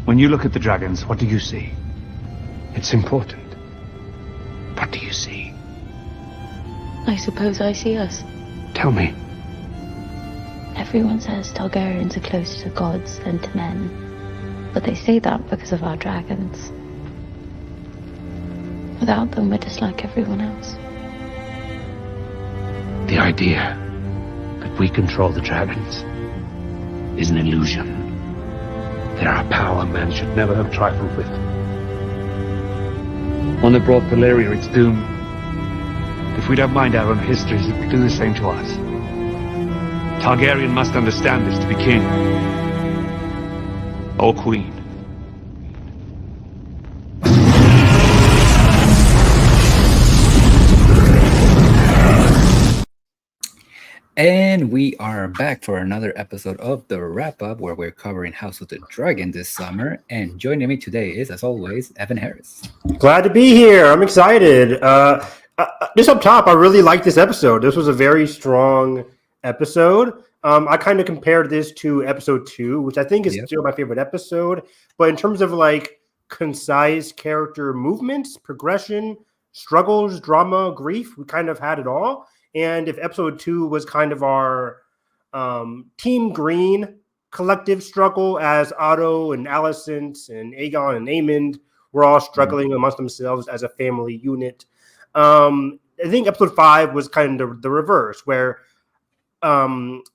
When you look at the dragons, what do you see? It's important. What do you see? I suppose I see us. Tell me. Everyone says Targaryens are closer to gods than to men. But they say that because of our dragons. Without them, we're just like everyone else. The idea that we control the dragons is an illusion. They're a power man should never have trifled with. One that brought Valyria its doom. If we don't mind our own histories, it will do the same to us. Targaryen must understand this to be king. Or queen. And we are back for another episode of the wrap-up where we're covering House of the Dragon this summer. And joining me today is, as always, Evan Harris. Glad to be here. I'm excited. Just up top, I really liked this episode. This was a very strong episode. I kind of compared this to episode 2, which I think is still my favorite episode. But in terms of like concise character movements, progression, struggles, drama, grief, we kind of had it all. And if episode 2 was kind of our Team Green collective struggle as Otto and Alicent and Aegon and Aemond were all struggling amongst themselves as a family unit. I think episode 5 was kind of the reverse, where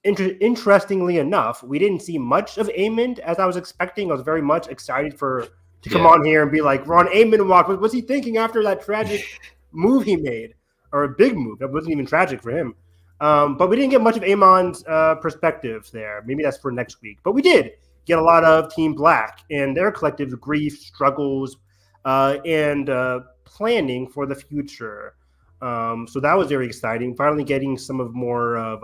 interestingly enough, we didn't see much of Aemond as I was expecting. I was very much excited to come on here and be like, Ron Aemond walked. What's he thinking after that tragic move he made? Or a big move. That wasn't even tragic for him. But we didn't get much of Aemon's perspective there. Maybe that's for next week. But we did get a lot of Team Black and their collective grief, struggles, and planning for the future. So that was very exciting. Finally getting some of more of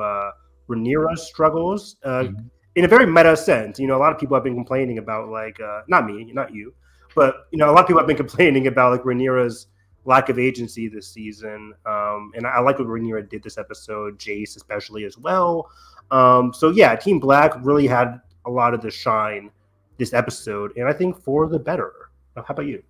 Rhaenyra's struggles in a very meta sense. You know, a lot of people have been complaining about, like, not me, not you, but, you know, a lot of people have been complaining about, like, Rhaenyra's lack of agency this season. And I like what Rhaenyra did this episode, Jace especially as well. So yeah, Team Black really had a lot of the shine this episode, and I think for the better. How about you?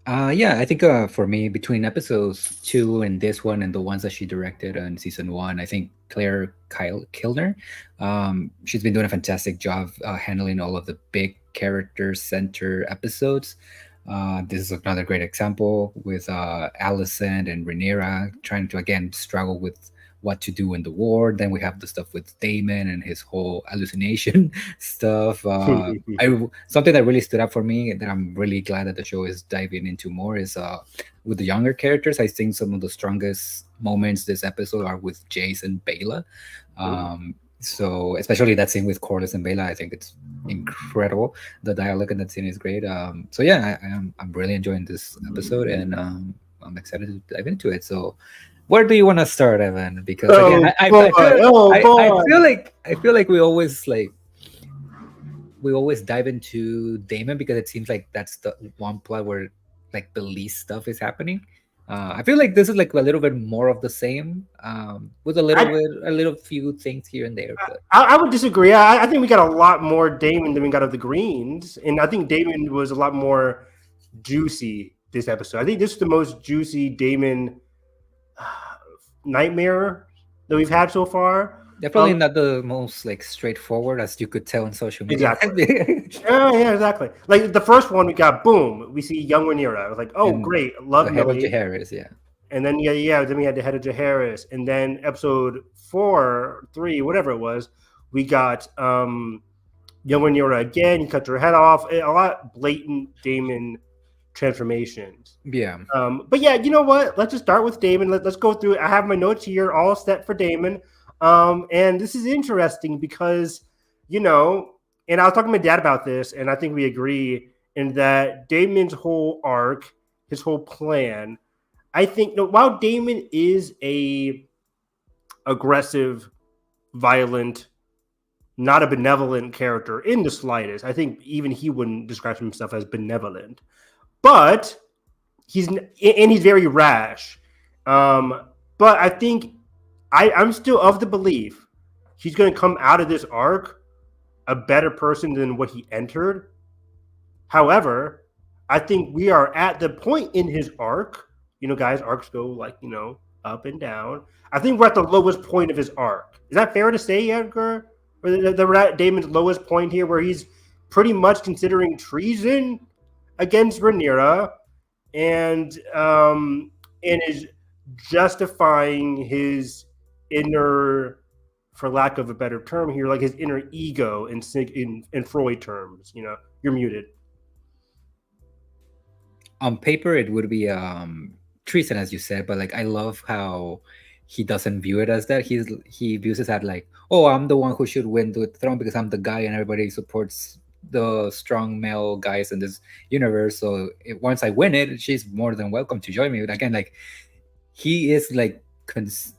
Yeah, I think for me, between episodes 2 and this one and the ones that she directed in season 1, I think Claire Kilner, she's been doing a fantastic job handling all of the big character center episodes. This is another great example with Alicent and Rhaenyra trying to, again, struggle with what to do in the war. Then we have the stuff with Daemon and his whole hallucination stuff. Something that really stood out for me that I'm really glad that the show is diving into more is with the younger characters. I think some of the strongest moments this episode are with Jace and Bela. So especially that scene with Corlys and Vale, I think it's incredible. The dialogue in that scene is great. So yeah, I'm really enjoying this episode, and I'm excited to dive into it. So where do you want to start, Evan? Because again, I feel like we always dive into Daemon because it seems like that's the one plot where like the least stuff is happening. I feel like this is like a little bit more of the same, with a little few things here and there. But I would disagree. I think we got a lot more Daemon than we got of the Greens, and I think Daemon was a lot more juicy this episode. I think this is the most juicy Daemon nightmare that we've had so far. Definitely not the most like straightforward, as you could tell on social media. Exactly. yeah, exactly. Like the first one, we got boom. We see young Rhaenyra. I was like, oh, and great, love Millie. Jaehaerys, yeah. And then then we had the head of Jaehaerys, and then episode 4, 3, whatever it was, we got young Rhaenyra again. He cut her head off. A lot blatant Daemon transformations. Yeah. But yeah, you know what? Let's just start with Daemon. Let's go through it. I have my notes here, all set for Daemon. And this is interesting because, you know, and I was talking to my dad about this, and I think we agree in that Daemon's whole arc, his whole plan, I think while Daemon is a aggressive, violent, not a benevolent character in the slightest, I think even he wouldn't describe himself as benevolent, but he's very rash. But I think I'm still of the belief he's going to come out of this arc a better person than what he entered. However, I think we are at the point in his arc. You know, guys, arcs go like, up and down. I think we're at the lowest point of his arc. Is that fair to say, Edgar? Or we're at Daemon's lowest point here, where he's pretty much considering treason against Rhaenyra, and is justifying his inner, for lack of a better term here, like his inner ego in Freud terms. You're muted. On paper, it would be treason, as you said, but like I love how he doesn't view it as that. He views it as like, oh, I'm the one who should win the throne because I'm the guy, and everybody supports the strong male guys in this universe. So once I win it, she's more than welcome to join me. But again, like he is like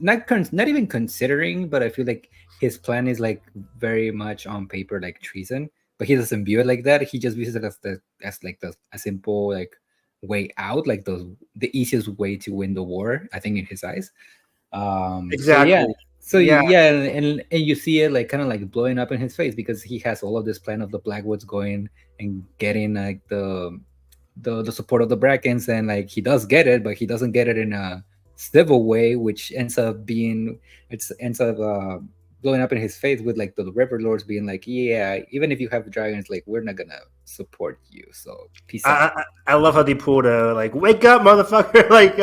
not even considering, but I feel like his plan is like very much on paper like treason, but he doesn't view it like that. He just views it as like a simple like way out, like the easiest way to win the war, I think, in his eyes. Exactly. So yeah, and you see it like kind of like blowing up in his face because he has all of this plan of the Blackwoods going and getting like the support of the Brackens, and like he does get it, but he doesn't get it in a civil way, which ends up blowing up in his face with like the river lords being like, yeah, even if you have dragons, like we're not gonna support you, so peace out. I love how they pulled a like, wake up, motherfucker! Like,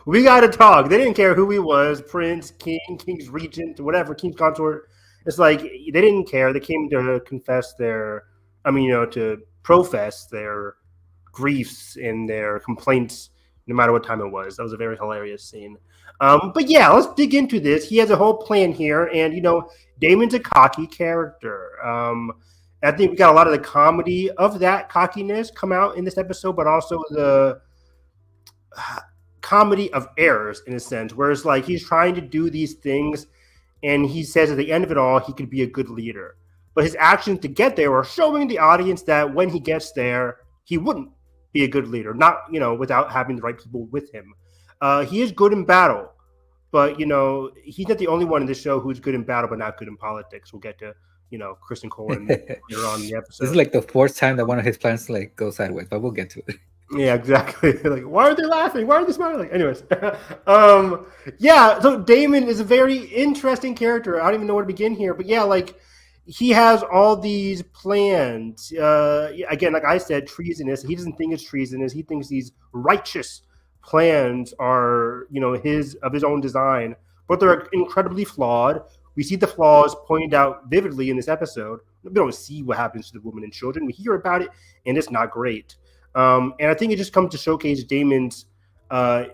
we gotta talk. They didn't care who he was, prince, king, king's regent, whatever, king's consort. It's like they didn't care. They came to confess to profess their griefs and their complaints, no matter what time it was. That was a very hilarious scene. But yeah, let's dig into this. He has a whole plan here, and Daemon's a cocky character. I think we got a lot of the comedy of that cockiness come out in this episode, but also the comedy of errors in a sense, where it's like he's trying to do these things, and he says at the end of it all, he could be a good leader. But his actions to get there are showing the audience that when he gets there, he wouldn't be a good leader, not without having the right people with him. He is good in battle, but he's not the only one in this show who's good in battle but not good in politics. We'll get to Chris and Cole later on in the episode. This is like the fourth time that one of his plans like go sideways, but we'll get to it. Yeah, exactly. Like, why are they laughing? Why are they smiling? Anyways, yeah. So Daemon is a very interesting character. I don't even know where to begin here, but yeah, like he has all these plans. Again, like I said, treasonous. He doesn't think it's treasonous. He thinks these righteous plans are, his own design, but they're incredibly flawed. We see the flaws pointed out vividly in this episode. We don't see what happens to the women and children. We hear about it, and it's not great. And I think it just comes to showcase Daemon's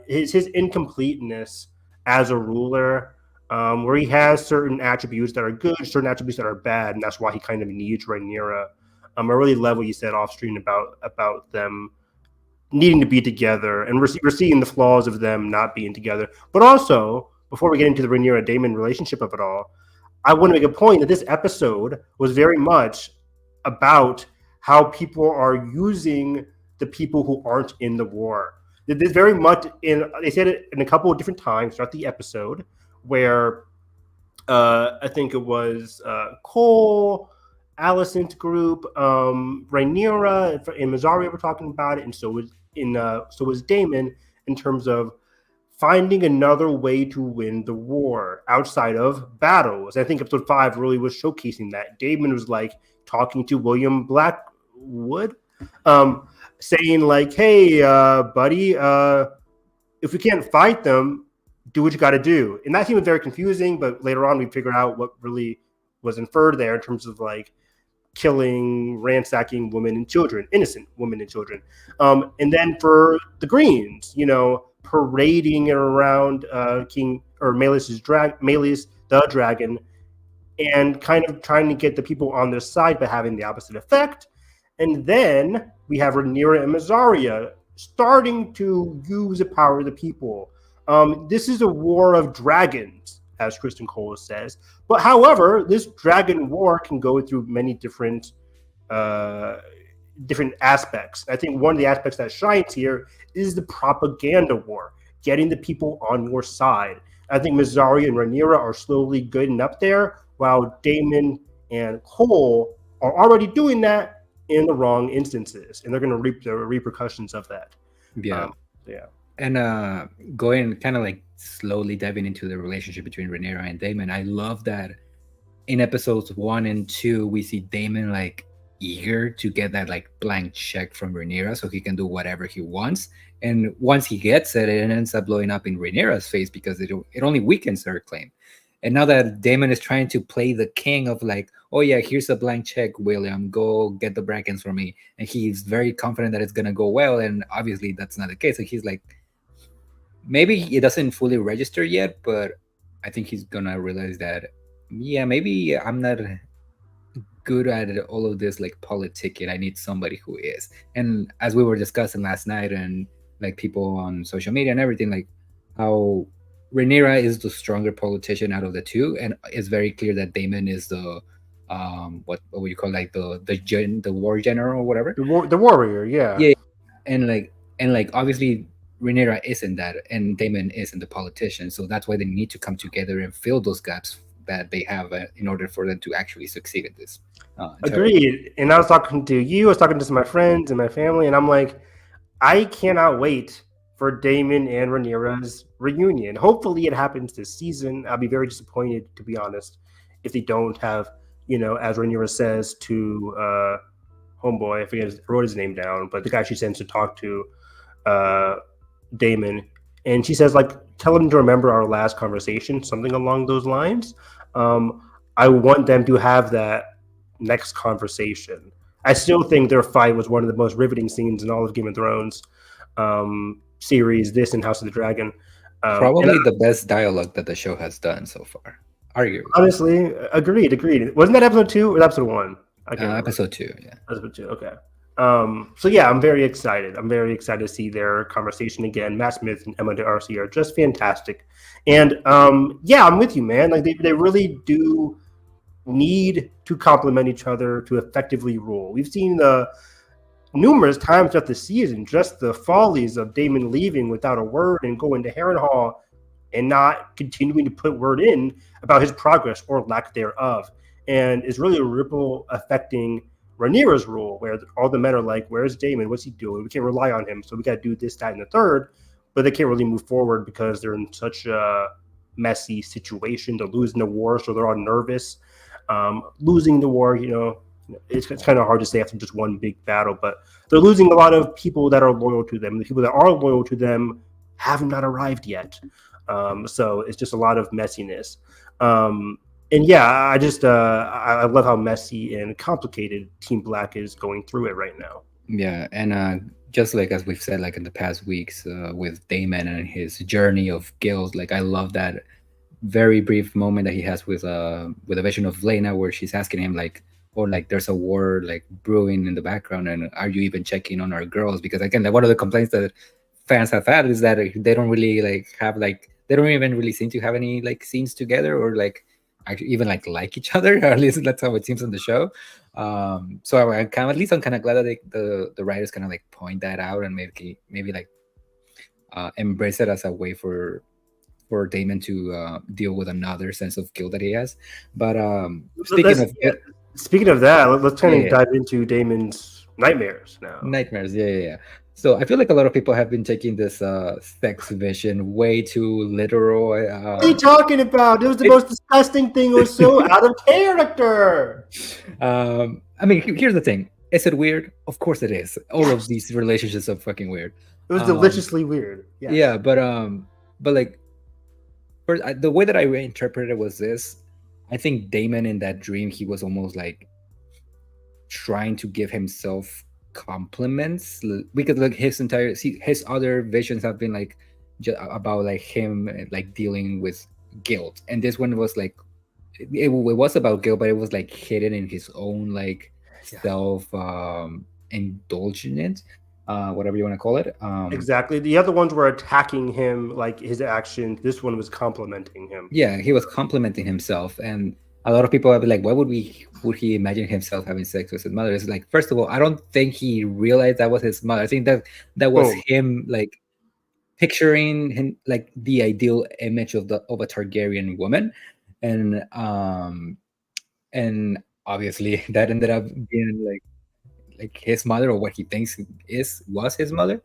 his incompleteness as a ruler, where he has certain attributes that are good, certain attributes that are bad, and that's why he kind of needs Rhaenyra. I really love what you said off screen about them needing to be together, and we're seeing the flaws of them not being together. But also, before we get into the Rhaenyra Daemon relationship of it all, I want to make a point that this episode was very much about how people are using the people who aren't in the war. There's very much they said it in a couple of different times throughout the episode, where I think it was Cole, Alicent group, Rhaenyra and Mysaria were talking about it, and so was Daemon, in terms of finding another way to win the war outside of battles. I think episode 5 really was showcasing that. Daemon was like talking to William Blackwood, saying like, hey, buddy, if we can't fight them, do what you got to do. And that seemed very confusing, but later on we figured out what really was inferred there in terms of like killing, ransacking women and children, innocent women and children. And then for the Greens, parading around King or Maelys the dragon, and kind of trying to get the people on their side, but having the opposite effect. And then we have Rhaenyra and Mysaria starting to use the power of the people. This is a war of dragons, as Kristen Cole says. But however, this dragon war can go through many different aspects. I think one of the aspects that shines here is the propaganda war, getting the people on your side. I think Mysaria and Rhaenyra are slowly getting up there, while Daemon and Cole are already doing that in the wrong instances, and they're going to reap the repercussions of that. Yeah. Yeah. And going kind of like slowly diving into the relationship between Rhaenyra and Daemon, I love that in episodes 1 and 2 we see Daemon like eager to get that like blank check from Rhaenyra so he can do whatever he wants, and once he gets it, it ends up blowing up in Rhaenyra's face because it only weakens her claim. And now that Daemon is trying to play the king of like, oh yeah, here's a blank check, William, go get the Brackens for me, and he's very confident that it's gonna go well, and obviously that's not the case. Like he's like, maybe it doesn't fully register yet, but I think he's gonna realize that, yeah, maybe I'm not good at all of this like politicking. I need somebody who is. And as we were discussing last night, and like people on social media and everything, like how Rhaenyra is the stronger politician out of the two, and it's very clear that Daemon is the what would you call, like the war general or whatever, the warrior, yeah. And like obviously Rhaenyra isn't that, and Daemon isn't the politician, so that's why they need to come together and fill those gaps that they have in order for them to actually succeed in this. Agreed. And I was talking to you, I was talking to some of my friends and my family, and I'm like, I cannot wait for Daemon and Rhaenyra's reunion. Hopefully it happens this season. I'll be very disappointed, to be honest, if they don't have, as Rhaenyra says to homeboy, I wrote his name down, but the guy she sends to talk to Daemon, and she says, like, tell him to remember our last conversation, something along those lines. I want them to have that next conversation. I still think their fight was one of the most riveting scenes in all of Game of Thrones series, this and House of the Dragon. Probably the best dialogue that the show has done so far, arguably. Honestly, agreed. Wasn't that episode 2 or episode 1? Episode 2, yeah. Episode 2, okay. So yeah, I'm very excited. I'm very excited to see their conversation again. Matt Smith and Emma D'Arcy are just fantastic. And yeah, I'm with you, man. Like they really do need to complement each other to effectively rule. We've seen numerous times throughout the season, just the follies of Daemon leaving without a word and going to Harrenhal and not continuing to put word in about his progress or lack thereof. And it's really a ripple affecting Rhaenyra's rule, where all the men are like, where's Daemon? What's he doing? We can't rely on him, so we got to do this, that, and the third. But they can't really move forward because they're in such a messy situation. They're losing the war, so they're all nervous. Losing the war, it's kind of hard to say after just one big battle, but they're losing a lot of people that are loyal to them. The people that are loyal to them have not arrived yet. So it's just a lot of messiness. And yeah, I just I love how messy and complicated Team Black is going through it right now. Yeah, and just like as we've said, like in the past weeks with Daemon and his journey of guilt, like I love that very brief moment that he has with a vision of Rhaena, where she's asking him like, or like there's a war like brewing in the background, and are you even checking on our girls? Because again, like, one of the complaints that fans have had is that they don't really they don't even really seem to have any like scenes together, or like actually even like each other, or at least that's how it seems on the show. So I'm kind of glad that the writers kind of like point that out and maybe like embrace it as a way for Daemon to deal with another sense of guilt that he has. But speaking of that, let's kind of dive into Daemon's nightmares now. Nightmares, yeah. So I feel like a lot of people have been taking this sex vision way too literal. What are you talking about? It was the most disgusting thing. It was so out of character. I mean, here's the thing. Is it weird? Of course it is. All of these relationships are fucking weird. It was deliciously weird. Yeah. Yeah, but like, first, the way that I reinterpreted it was this. I think Daemon in that dream, he was almost like trying to give himself compliments, because like his other visions have been like about like him like dealing with guilt, and this one was like it was about guilt, but it was like hidden in his own like self indulgence, whatever you want to call it. Exactly. The other ones were attacking him, like his actions. This one was complimenting him. Yeah, he was complimenting himself, and a lot of people have been like, why would he imagine himself having sex with his mother? It's like, first of all, I don't think he realized that was his mother. I think that was him like picturing him like the ideal image of a Targaryen woman, and obviously that ended up being like his mother, or what he thinks was his mother.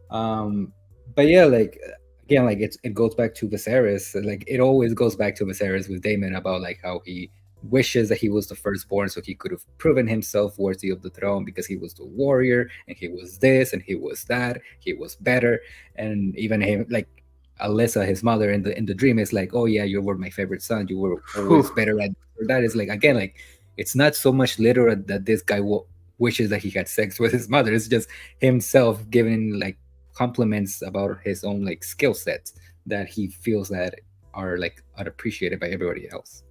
But yeah, like again, like it goes back to Viserys. Like it always goes back to Viserys with Daemon about like how he wishes that he was the firstborn, so he could have proven himself worthy of the throne because he was the warrior and he was this and he was that, he was better. And even him, like Alyssa, his mother, in the dream is like, oh yeah, you were my favorite son, you were always better at that. Is like, again, like it's not so much literal that this guy wishes that he had sex with his mother. It's just himself giving like compliments about his own like skill sets that he feels that are like unappreciated by everybody else.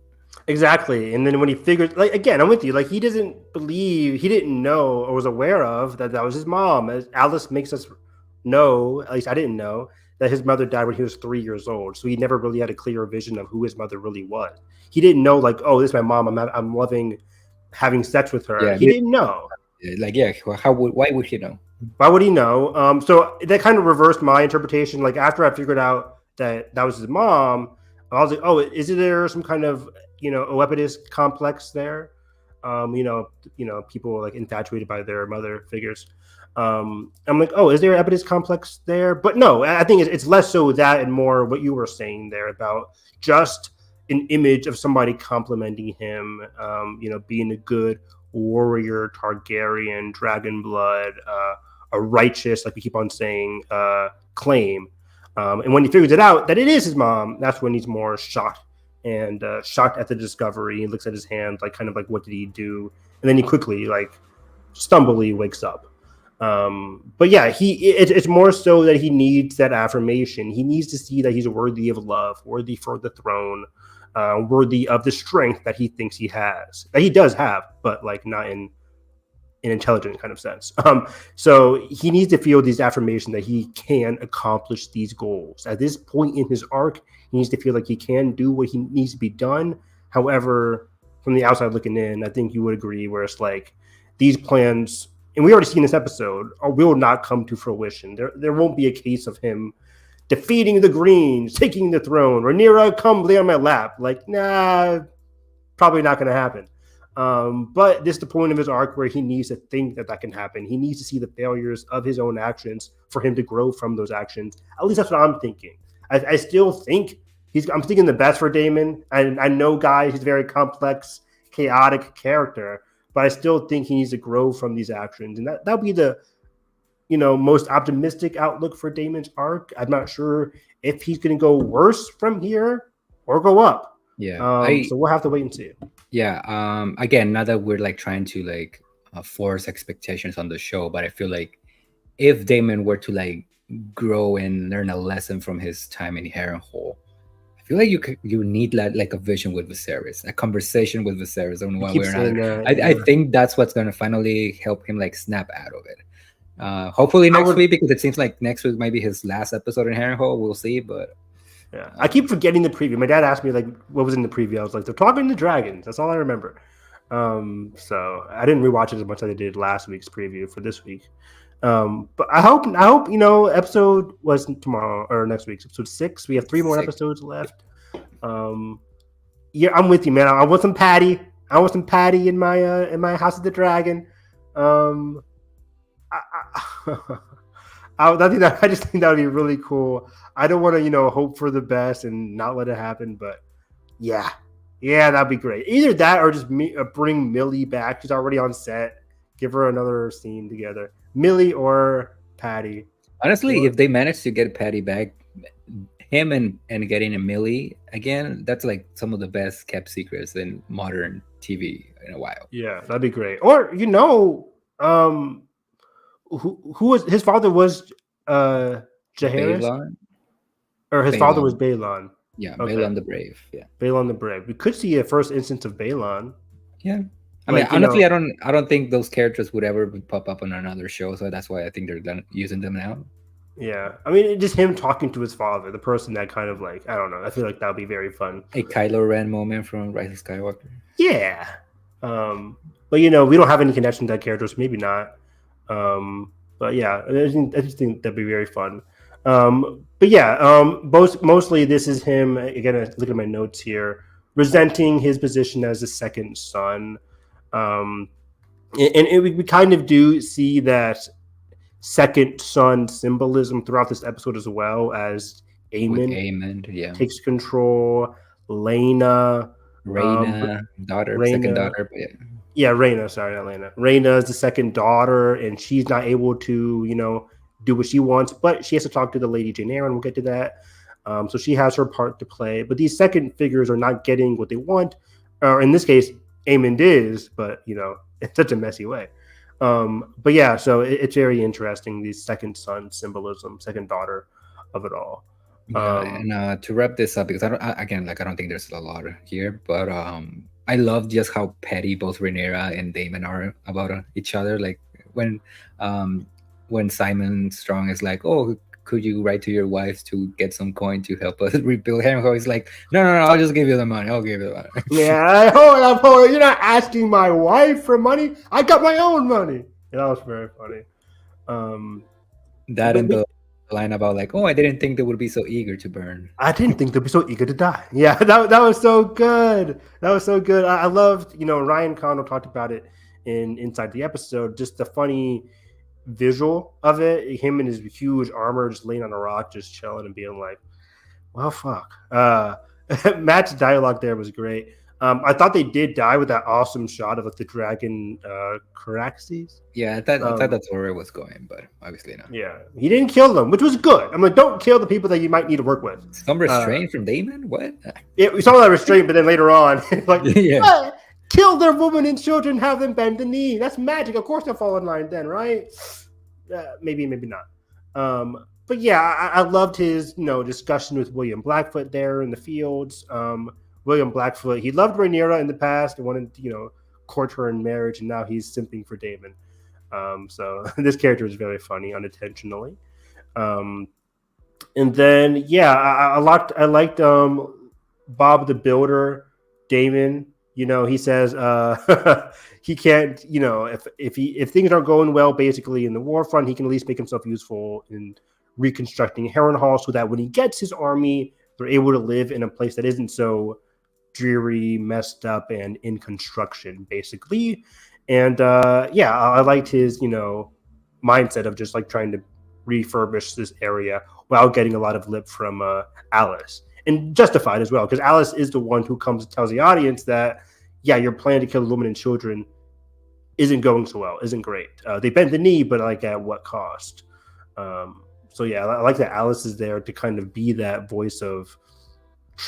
Exactly. And then when he figured, like, again, I'm with you. Like, he didn't know or was aware of that was his mom. As Alice makes us know, at least I didn't know, that his mother died when he was 3 years old. So he never really had a clear vision of who his mother really was. He didn't know, like, oh, this is my mom. I'm loving having sex with her. Yeah, he didn't know. Like, yeah, why would he know? Why would he know? So that kind of reversed my interpretation. Like, after I figured out that was his mom, I was like, oh, is there some kind of, Oedipus complex there? People like infatuated by their mother figures. I'm like, oh, is there an Oedipus complex there? But no, I think it's less so that and more what you were saying there about just an image of somebody complimenting him, being a good warrior, Targaryen, dragon blood, a righteous, like we keep on saying, claim. And when he figures it out that it is his mom, that's when he's more shocked at the discovery. He looks at his hand, like kind of like, what did he do? And then he quickly, like, stumbly wakes up. But yeah, it's more so that he needs that affirmation. He needs to see that he's worthy of love, worthy for the throne, worthy of the strength that he thinks he has, that he does have, but like not in an intelligent kind of sense. So he needs to feel these affirmations that he can accomplish these goals. At this point in his arc, he needs to feel like he can do what he needs to be done. However, from the outside looking in, I think you would agree where it's like these plans, and we already seen this episode, will not come to fruition. There won't be a case of him defeating the Greens, taking the throne, Rhaenyra, come lay on my lap. Like, nah, probably not going to happen. But this is the point of his arc where he needs to think that can happen. He needs to see the failures of his own actions for him to grow from those actions. At least that's what I'm thinking. I still think I'm thinking the best for Daemon. I know, guys, he's a very complex, chaotic character, but I still think he needs to grow from these actions. And that'll be the, most optimistic outlook for Daemon's arc. I'm not sure if he's going to go worse from here or go up. Yeah. So we'll have to wait and see. Yeah. Again, not that we're like trying to like force expectations on the show, but I feel like if Daemon were to like grow and learn a lesson from his time in Harrenhal, I feel like you need like a vision with Viserys, a conversation with Viserys on one way or another. I think that's what's going to finally help him like snap out of it. Hopefully next week, because it seems like next week might be his last episode in Harrenhal. We'll see, but yeah, I keep forgetting the preview. My dad asked me like what was in the preview. I was like, they're talking to dragons. That's all I remember. So I didn't rewatch it as much as I did last week's preview for this week. But I hope episode was tomorrow or next week's episode 6. We have 3 more episodes left. Yeah, I'm with you, man. I want some patty. In my House of the Dragon. I just think that would be really cool. I don't want to, hope for the best and not let it happen, but yeah, that'd be great. Either that or just bring Millie back. She's already on set. Give her another scene together. Millie or Patty. Honestly, if they manage to get Patty back, him and getting a Millie again, that's like some of the best kept secrets in modern TV in a while. Yeah, that'd be great. Or who was his father was Jaehaerys? Balon? Or his father was Balon. Yeah, okay. Balon the Brave. Yeah, Balon the Brave. We could see a first instance of Balon. Yeah. I mean, honestly, I don't think those characters would ever pop up on another show, so that's why I think they're done using them now. Yeah, I mean, just him talking to his father, the person that kind of like, I don't know, I feel like that would be very fun. A Kylo Ren moment from Rise of Skywalker. Yeah, but we don't have any connection to that character, so maybe not. But yeah, I just think that'd be very fun. But yeah, mostly this is him again. I look at my notes here, resenting his position as the second son. we kind of do see that second son symbolism throughout this episode as well, as Aemond, takes control. Rhaena, second daughter, but Rhaena, sorry, not Rhaena. Rhaena is the second daughter, and she's not able to, do what she wants, but she has to talk to the Lady Rhaenyra, and we'll get to that. So she has her part to play, but these second figures are not getting what they want, or in this case, Aemond is, but in such a messy way. But yeah, so it's very interesting, these second son symbolism, second daughter of it all. And to wrap this up, because I don't think there's a lot here, but I love just how petty both Rhaenyra and Daemon are about each other. Like when Simon Strong is like, "Oh, could you write to your wife to get some coin to help us rebuild Harrenhal?" He's like, "No, I'll just give you the money. I'll give you the money." Yeah, hold on. You're not asking my wife for money. I got my own money. Yeah, that was very funny. The line about like, "Oh, I didn't think they would be so eager to burn. I didn't think they'd be so eager to die." Yeah, that was so good. That was so good. I loved, Ryan Condal talked about it inside the episode, just the funny visual of it, him in his huge armor just laying on a rock, just chilling and being like, well, fuck. Matt's dialogue there was great. I thought they did die with that awesome shot of the dragon Caraxes. Yeah, I thought that's where it was going, but obviously not. Yeah, he didn't kill them, which was good. I'm like, don't kill the people that you might need to work with. Some restraint from Daemon? What? Yeah, we saw that restraint, but then later on, kill their women and children, have them bend the knee. That's magic. Of course they'll fall in line then, right? Maybe not. But yeah, I loved his, discussion with William Blackfoot there in the fields. William Blackfoot, he loved Rhaenyra in the past and wanted to, court her in marriage, and now he's simping for Daemon. So this character is very funny unintentionally. And then, I liked Bob the Builder, Daemon. He says he can't, if things aren't going well, basically in the war front, he can at least make himself useful in reconstructing Harrenhal so that when he gets his army, they're able to live in a place that isn't so dreary, messed up, and in construction, basically. And I liked his, mindset of just like trying to refurbish this area while getting a lot of lip from Alice. And justified as well, because Alice is the one who comes and tells the audience that, your plan to kill women and children isn't going so well, isn't great. They bent the knee, but like at what cost? I like that Alice is there to kind of be that voice of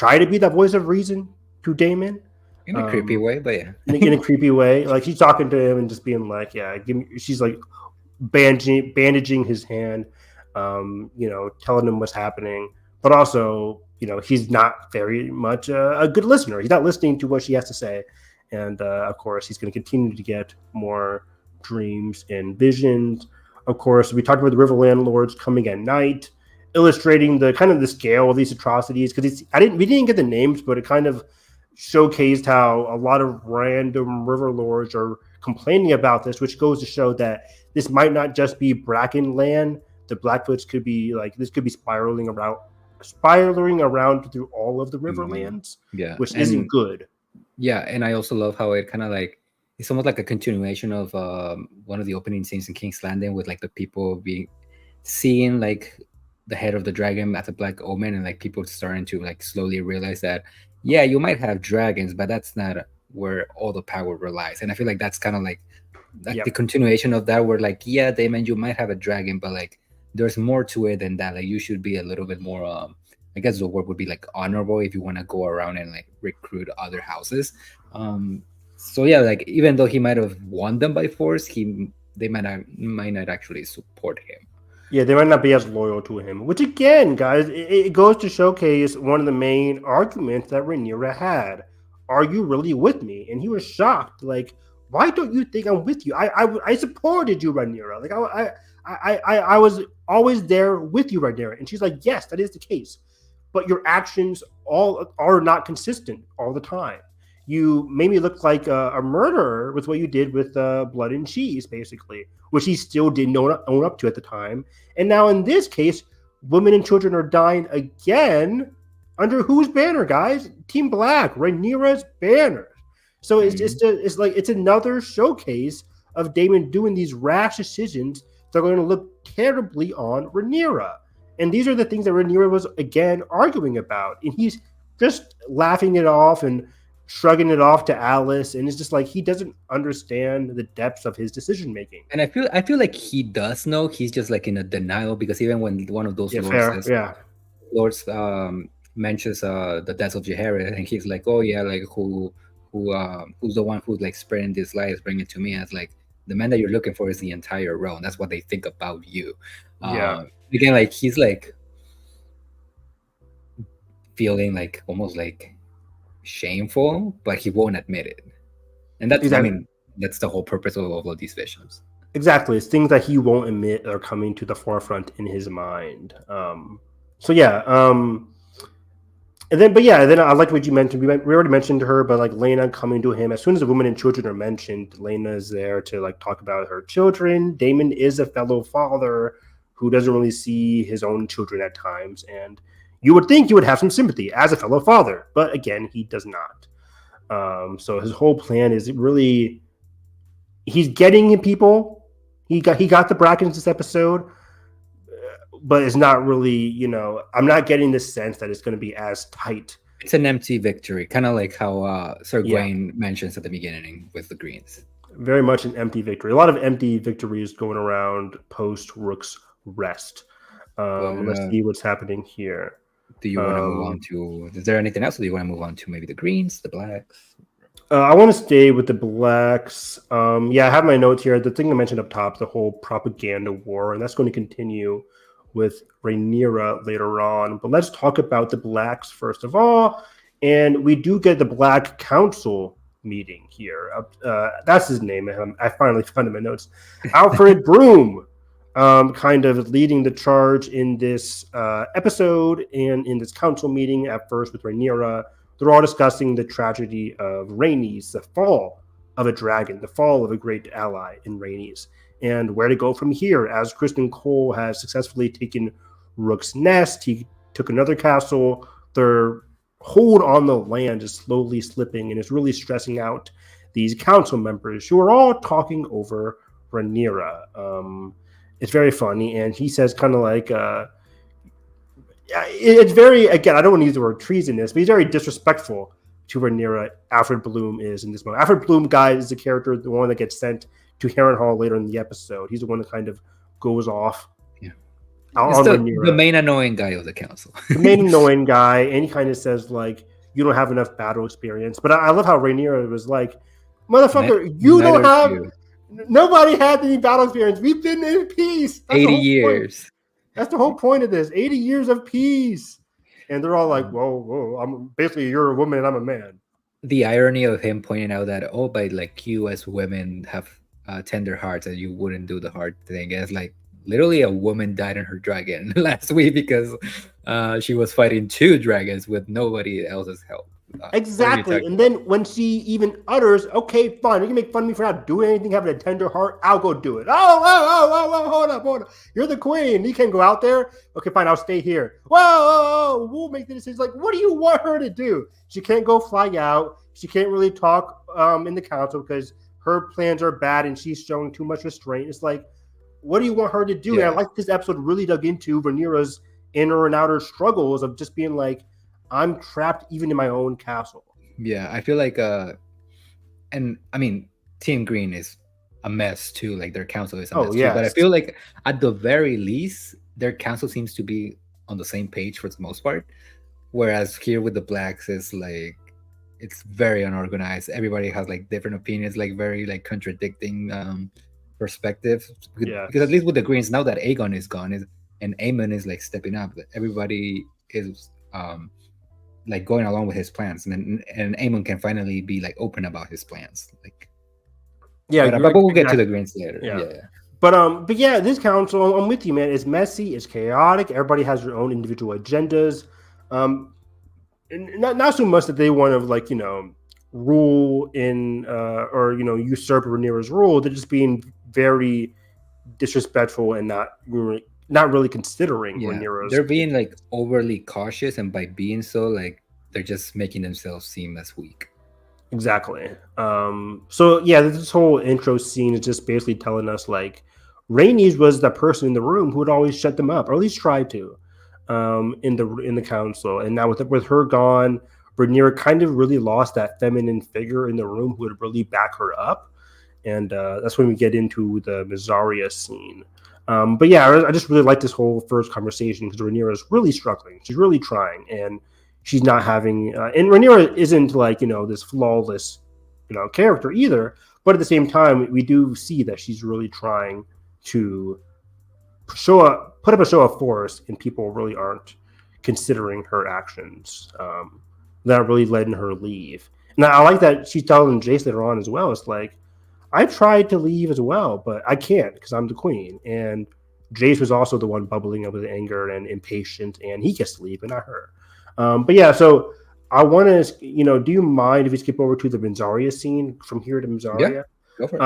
reason to Daemon. In a creepy way, but yeah. in a creepy way. Like she's talking to him and just being like, she's like bandaging his hand, telling him what's happening, but also, he's not very much a good listener. He's not listening to what she has to say. And, of course, he's going to continue to get more dreams and visions. Of course, we talked about the river landlords coming at night, illustrating the kind of the scale of these atrocities. Because we didn't get the names, but it kind of showcased how a lot of random river lords are complaining about this, which goes to show that this might not just be Bracken land. The Blackfoots could be this could be spiraling around through all of the Riverlands, which isn't good. Yeah, and I also love how it kind of it's almost like a continuation of one of the opening scenes in King's Landing with the people seeing the head of the dragon as a black omen, and people starting to slowly realize that you might have dragons, but that's not where all the power relies. And I feel like that's kind of the continuation of that, where Daemon, you might have a dragon, but there's more to it than that. You should be a little bit more I guess the word would be honorable if you want to go around and recruit other houses. Even though he might have won them by force, they might not actually support him. Yeah, they might not be as loyal to him, which again, guys, it goes to showcase one of the main arguments that Rhaenyra had. Are you really with me? And he was shocked. Why don't you think I'm with you? I supported you, Rhaenyra. I was always there with you, Rhaenyra. And she's like, yes, that is the case. But your actions all are not consistent all the time. You made me look like a murderer with what you did with Blood and Cheese, basically, which he still didn't own up to at the time. And now in this case, women and children are dying again under whose banner, guys? Team Black, Rhaenyra's banner. So it's another showcase of Daemon doing these rash decisions that are going to look terribly on Rhaenyra. And these are the things that Rhaenyra was, again, arguing about. And he's just laughing it off and shrugging it off to Alice. And it's just like he doesn't understand the depths of his decision-making. And I feel like he does know. He's just like in a denial, because even when one of those lords mentions the death of Jaehaerys, and he's like, oh yeah, like who's the one who's like spreading these lies, bring it to me. And it's like, the man that you're looking for is the entire realm. That's what they think about you. Again, like he's like feeling like almost like shameful, but he won't admit it. And that's exactly. I mean, that's the whole purpose of all of these visions. Exactly. It's things that he won't admit are coming to the forefront in his mind. And then I like what you mentioned. We already mentioned her, but like Laena coming to him. As soon as the women and children are mentioned, Laena is there to like talk about her children. Daemon is a fellow father who doesn't really see his own children at times. And you would think you would have some sympathy as a fellow father, but again, he does not. So his whole plan is really, he's getting people. He got the Brackens this episode, but it's not really, I'm not getting the sense that it's going to be as tight. It's an empty victory, kind of like how Sir Gawain mentions at the beginning with the Greens. Very much an empty victory. A lot of empty victories going around post Rook's rest. Let's see what's happening here. Do you want to move on to? Is there anything else? Or do you want to move on to maybe the Greens, the Blacks? I want to stay with the Blacks. I have my notes here. The thing I mentioned up top, the whole propaganda war, and that's going to continue with Rhaenyra later on. But let's talk about the Blacks first of all. And we do get the Black Council meeting here. That's his name. I finally found in my notes. Alfred Broom, kind of leading the charge in this episode and in this council meeting at first with Rhaenyra. They're all discussing the tragedy of Rhaenys, the fall of a dragon, the fall of a great ally in Rhaenys, and where to go from here. As Kristen Cole has successfully taken Rook's Nest, he took another castle. Their hold on the land is slowly slipping, and it's really stressing out these council members who are all talking over Rhaenyra. It's very funny, and he says kind of like, it's very, again, I don't want to use the word treasonous, but he's very disrespectful to Rhaenyra. Alfred Bloom is in this moment. Alfred Bloom, guys, is the character, the one that gets sent to Harrenhal later in the episode. He's the one that kind of goes off. Yeah, on the main annoying guy of the council. The main annoying guy, and he kind of says like, "You don't have enough battle experience." But I love how Rhaenyra was like, "Motherfucker, you don't have." Nobody had any battle experience. We've been in peace. That's 80 years. Point. That's the whole point of this. 80 years of peace. And they're all like, whoa, I'm basically, you're a woman and I'm a man. The irony of him pointing out that, but like you as women have tender hearts and you wouldn't do the hard thing. And it's like, literally a woman died in her dragon last week because she was fighting 2 dragons with nobody else's help. Exactly. And then when she even utters, okay, fine, you can make fun of me for not doing anything, having a tender heart, I'll go do it. Hold up. You're the queen. You can't go out there. Okay, fine, I'll stay here. Whoa, we'll make the decision. Like, what do you want her to do? She can't go fly out. She can't really talk in the council because her plans are bad and she's showing too much restraint. It's like, what do you want her to do? Yeah. And I like this episode really dug into Rhaenyra's inner and outer struggles of just being like, I'm trapped even in my own castle. Yeah, I feel like, and I mean, Team Green is a mess too. Like their council is a mess too. But I feel like at the very least, their council seems to be on the same page for the most part. Whereas here with the Blacks, is like it's very unorganized. Everybody has like different opinions, like very like contradicting perspectives. Because at least with the Greens, now that Aegon is gone, and Aemond is like stepping up, everybody is like going along with his plans, and Aemond can finally be like open about his plans. Like, but we'll get to the Greens later. Yeah. But yeah, this council, I'm with you, man. It's messy, it's chaotic. Everybody has their own individual agendas. And not so much that they want to like rule in or usurp Rhaenyra's rule. They're just being very disrespectful and not really considering Rhaenyra's. They're being like overly cautious, and by being so, like they're just making themselves seem as weak. Exactly. So yeah, this whole intro scene is just basically telling us like Rhaenys was the person in the room who would always shut them up, or at least try to, in the council. And now with her gone, Rhaenyra kind of really lost that feminine figure in the room who would really back her up. And that's when we get into the Mysaria scene. But yeah, I just really like this whole first conversation because Rhaenyra is really struggling. She's really trying, and she's not having. And Rhaenyra isn't like this flawless, character either. But at the same time, we do see that she's really trying to put up a show of force, and people really aren't considering her actions. That really letting her leave. And I like that she's telling Jace later on as well. It's like, I tried to leave as well, but I can't because I'm the queen. And Jace was also the one bubbling up with anger and impatient, and he gets to leave, but not her. But yeah, so I want to, do you mind if we skip over to the Mysaria scene from here to Mysaria? Yeah, go for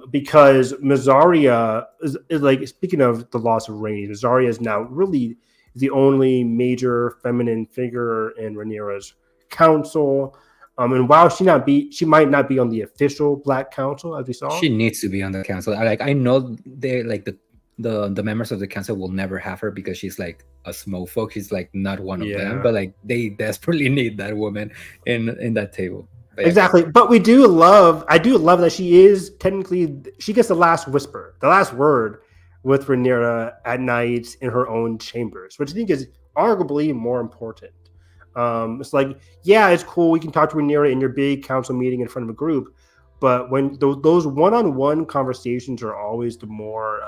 it. Because Mysaria is like, speaking of the loss of Rhaenys, Mysaria is now really the only major feminine figure in Rhaenyra's council. And while she might not be on the official Black Council, as we saw. She needs to be on the council. I know they like the members of the council will never have her because she's like a smallfolk. She's like not one of them, but like they desperately need that woman in that table. But exactly. But I do love that she is technically, she gets the last whisper, the last word with Rhaenyra at night in her own chambers, which I think is arguably more important. It's like, yeah, it's cool. We can talk to Rhaenyra in your big council meeting in front of a group. But when those one-on-one conversations are always the more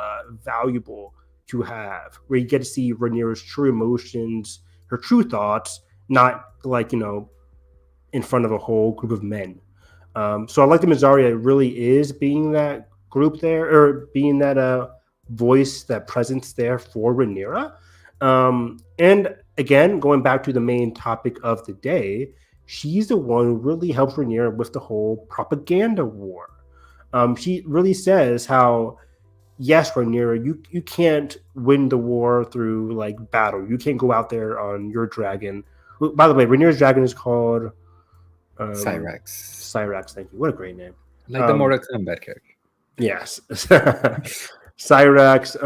valuable to have, where you get to see Rhaenyra's true emotions, her true thoughts, not like, in front of a whole group of men. So I like that Mysaria really is being that group there, or being that voice, that presence there for Rhaenyra. And again, going back to the main topic of the day, she's the one who really helps Rhaenyra with the whole propaganda war. She really says how, yes, Rhaenyra, you can't win the war through like battle. You can't go out there on your dragon. By the way, Rhaenyra's dragon is called Syrax. Syrax, thank you. What a great name. Like the Mortal Kombat character. Yes. Syrax.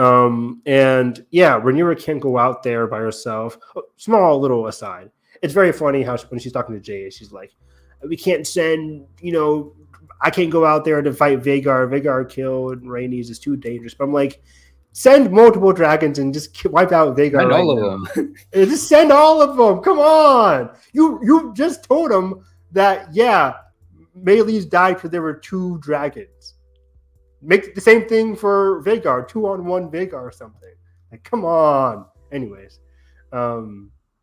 And yeah, Rhaenyra can't go out there by herself. Small little aside. It's very funny how when she's talking to Jace, she's like, we can't send, I can't go out there to fight Vhagar. Vhagar killed Rhaenys is too dangerous. But I'm like, send multiple dragons and just wipe out Vhagar. Send all of them. Just send all of them. Come on. You just told them that, yeah, Meleys died because there were 2 dragons. Make the same thing for Vhagar, 2-on-1 Vhagar or something. Like, come on. Anyways,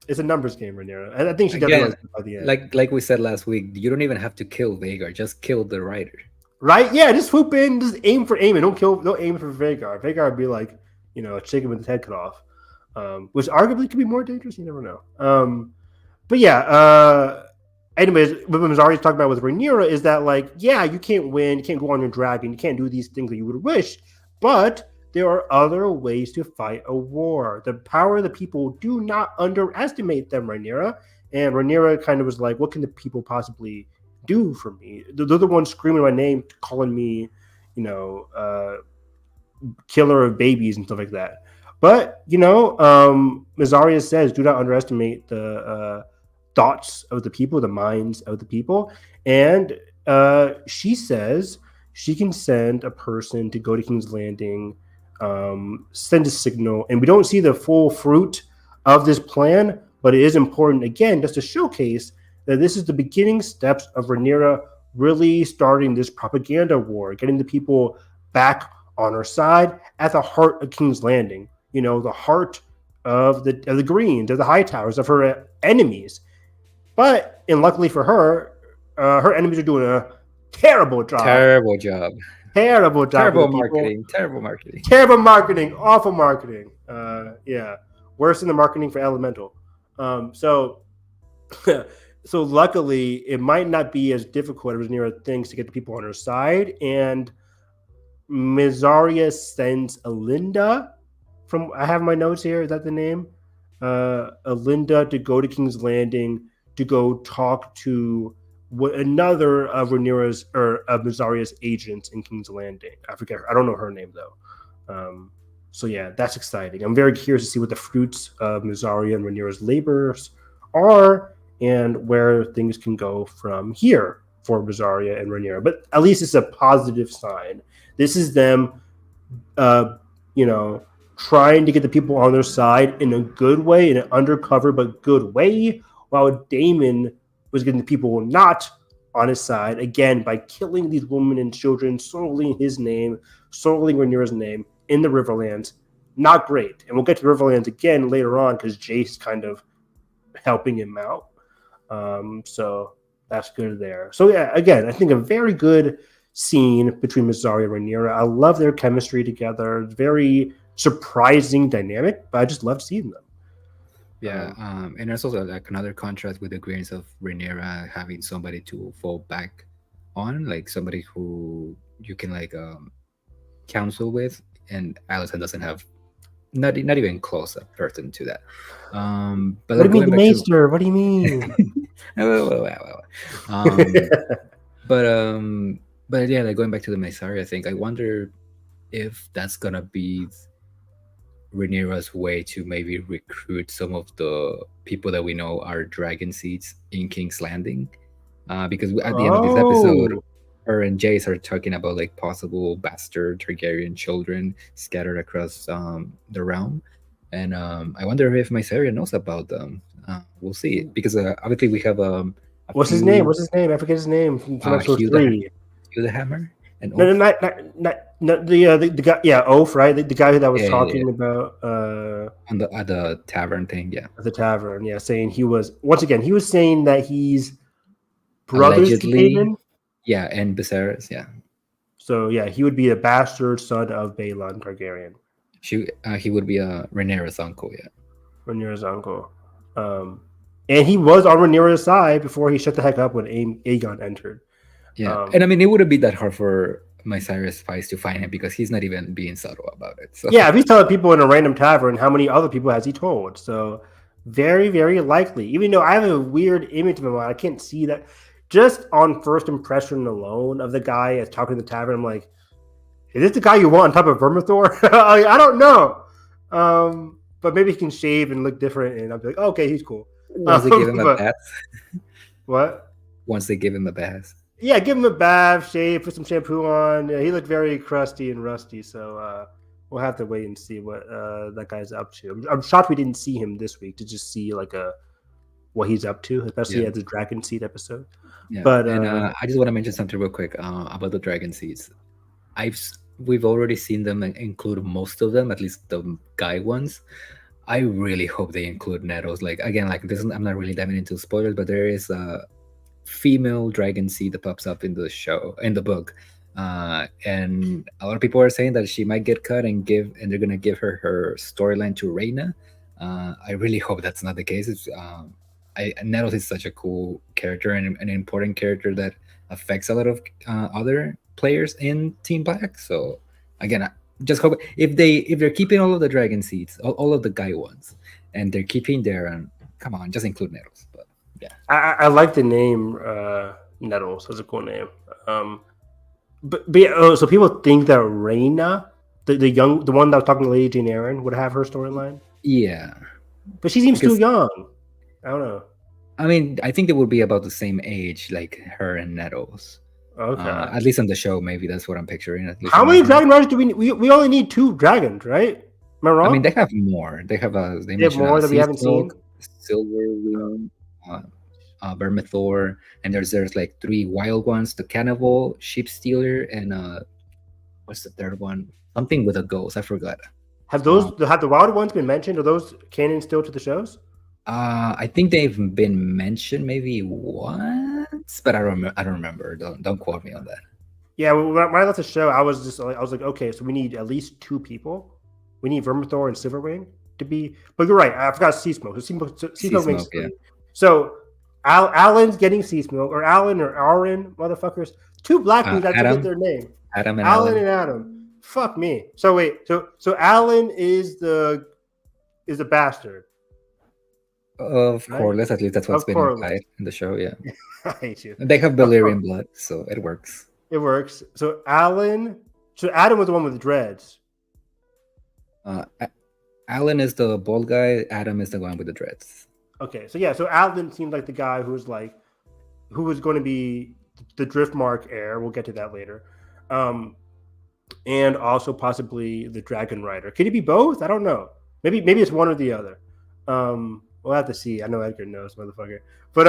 it's a numbers game, Rhaenyra. And I think she definitely by the end. Like we said last week, you don't even have to kill Vhagar, just kill the writer. Right? Yeah, just swoop in, just aim for Aemond. Don't aim for Vhagar. Vhagar would be like, a chicken with his head cut off. Which arguably could be more dangerous, you never know. But yeah, anyways, what Mysaria talking about with Rhaenyra is that, like, yeah, you can't win, you can't go on your dragon, you can't do these things that you would wish, but there are other ways to fight a war. The power of the people, do not underestimate them, Rhaenyra. And Rhaenyra kind of was like, what can the people possibly do for me? They're the ones screaming my name, calling me, killer of babies and stuff like that. But, Mysaria says, do not underestimate the thoughts of the people, the minds of the people. And she says she can send a person to go to King's Landing, send a signal, and we don't see the full fruit of this plan, but it is important, again, just to showcase that this is the beginning steps of Rhaenyra really starting this propaganda war, getting the people back on her side at the heart of King's Landing, the heart of the Greens, of the High Towers, of her enemies. But, and luckily for her, her enemies are doing a terrible job. Terrible job. Terrible marketing. Awful marketing. Yeah. Worse than the marketing for Elemental. So luckily, it might not be as difficult as Rhaenyra thinks to get the people on her side. And Mysaria sends Alinda I have my notes here. Is that the name? Alinda to go to King's Landing to go talk to another of Rhaenyra's or of Mysarea's agents in King's Landing. I forget. I don't know her name though. So yeah, that's exciting. I'm very curious to see what the fruits of Mysaria and Rhaenyra's labors are, and where things can go from here for Mysaria and Rhaenyra. But at least it's a positive sign. This is them, trying to get the people on their side in a good way, in an undercover but good way, while Daemon was getting the people not on his side, again, by killing these women and children, solely in his name, solely in Rhaenyra's name, in the Riverlands. Not great. And we'll get to Riverlands again later on, because Jace kind of helping him out. So that's good there. So yeah, again, I think a very good scene between Mysaria and Rhaenyra. I love their chemistry together. Very surprising dynamic, but I just love seeing them. Yeah, and there's also like another contrast with the grains of Rhaenyra having somebody to fall back on, like somebody who you can like counsel with, and Alicent doesn't have not even close a person to that. But what do you mean, Maester? What do you mean? But yeah, like going back to the Mysaria thing, I wonder if that's gonna be Rhaenyra's way to maybe recruit some of the people that we know are dragon seeds in King's Landing, because at the end of this episode, her and Jace are talking about like possible bastard Targaryen children scattered across the realm, and I wonder if Mysaria knows about them. We'll see, because obviously we have what's his name? I forget his name from episode 3. Hugh the Hammer. And no, not the guy. Yeah, Oath, right? The guy that was talking about at the tavern thing. Yeah, at the tavern. Yeah, saying he was saying that he's brothers to Daemon. Yeah, and Viserys. Yeah. So yeah, he would be a bastard son of Balon Targaryen. He would be a Rhaenyra's uncle. Yeah, Rhaenyra's uncle. And he was on Rhaenyra's side before he shut the heck up when Aegon entered. Yeah, and I mean, it wouldn't be that hard for Mysaria Spice to find him, because he's not even being subtle about it. So yeah, if he's telling people in a random tavern, how many other people has he told? So very, very likely. Even though I have a weird image of him, I can't see that. Just on first impression alone of the guy as talking to the tavern, I'm like, is this the guy you want on top of Vermithor? I don't know. But maybe he can shave and look different, and I'll be like, oh, okay, he's cool. Once they give him a bath. What? Once they give him a bath. Yeah, give him a bath, shave, put some shampoo on. Yeah, he looked very crusty and rusty, so we'll have to wait and see what that guy's up to. I'm shocked we didn't see him this week to just see like what he's up to, especially at the Dragon Seed episode. Yeah, but I just want to mention something real quick about the Dragon Seeds. We've already seen them include most of them, at least the guy ones. I really hope they include Nettles. Like again, like this, I'm not really diving into spoilers, but there is a female dragon seed that pops up in the book, and a lot of people are saying that she might get cut and they're gonna give her storyline to Rhaena. I really hope that's not the case. Nettles is such a cool character and an important character that affects a lot of other players in Team Black. So again, I just hope if they're keeping all of the dragon seeds, all of the guy ones, and they're keeping their come on, just include Nettles. But yeah, I like the name Nettles. That's a cool name. So people think that Rhaena, the one that was talking to Lady Jane Eyre, would have her storyline. Yeah, but she seems too young. I don't know. I mean, I think they would be about the same age, like her and Nettles. Okay. At least on the show, maybe that's what I'm picturing. How many dragon riders do we only need 2 dragons, right? Am I wrong? I mean, they have more. They have more that we haven't seen. Silverwing, Vermithor, and there's like 3 wild ones: the Cannibal, Sheep Stealer, and what's the third one? Something with a ghost. I forgot. Have the wild ones been mentioned? Are those canon still to the shows? I think they've been mentioned maybe once, but I don't remember. Don't quote me on that. Yeah, when I left the show, I was like, okay, so we need at least 2 people. We need Vermithor and Silverwing to be. But you're right. I forgot Sea Smoke. So Sea Smoke makes 3. Yeah. So Alan's getting Sea Smoke, or Alan or Aaron, motherfuckers. 2 black dudes. I forget their name. Alan and Adam. Fuck me. So wait. So Alan is the bastard. Of right? Corlys, at least that's what's Of been Corlys. implied in the show. Yeah, I hate you. they have Of Valyrian Corlys. blood, so it works. It works. So Adam was the one with the dreads. Alan is the bald guy. Adam is the one with the dreads. Okay, so yeah, so Alan seemed like the guy who was going to be the Driftmark heir. We'll get to that later. And also possibly the Dragon Rider. Could it be both? I don't know. Maybe it's one or the other. We'll have to see. I know Edgar knows, motherfucker. But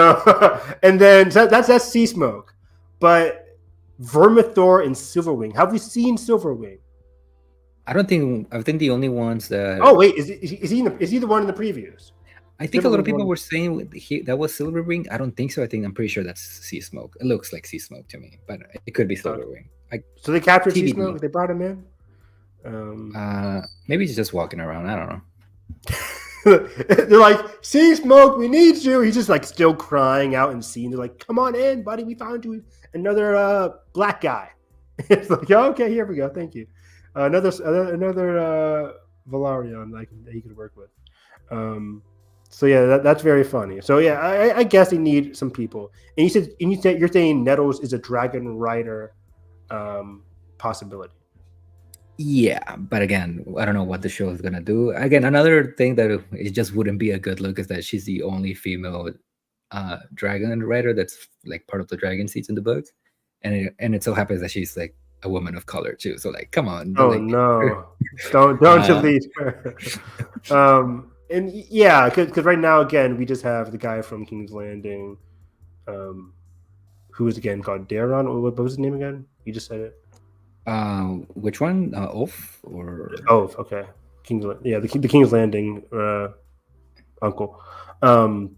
and then so that's Sea Smoke. But Vermithor and Silverwing. Have we seen Silverwing? I think the only ones that. Oh wait, is he the one in the previews? I think a lot of people were saying that was Silverwing. I don't think so. I'm pretty sure that's Sea Smoke. It looks like Sea Smoke to me, but it could be Silverwing. So they captured Sea TBD. Smoke. They brought him in. Maybe he's just walking around. I don't know. They're like, Sea Smoke, we need you. He's just like still crying out in scene. They're like, come on in, buddy. We found you another black guy. It's like, oh, okay, here we go. Thank you. Another Velaryon that he could work with. So yeah, that's very funny. So yeah, I guess they need some people. And you're saying Nettles is a Dragon Rider possibility. Yeah, but again, I don't know what the show is gonna do. Again, another thing that it just wouldn't be a good look is that she's the only female dragon rider that's like part of the dragon seats in the book, and it so happens that she's like a woman of color too. So like, come on. Oh like, no, don't delete her. And yeah, because right now again we just have the guy from King's Landing, who is again called Daron. What was his name again? You just said it. Which one? Oath or Oath? Okay, the King's Landing uncle. So I'm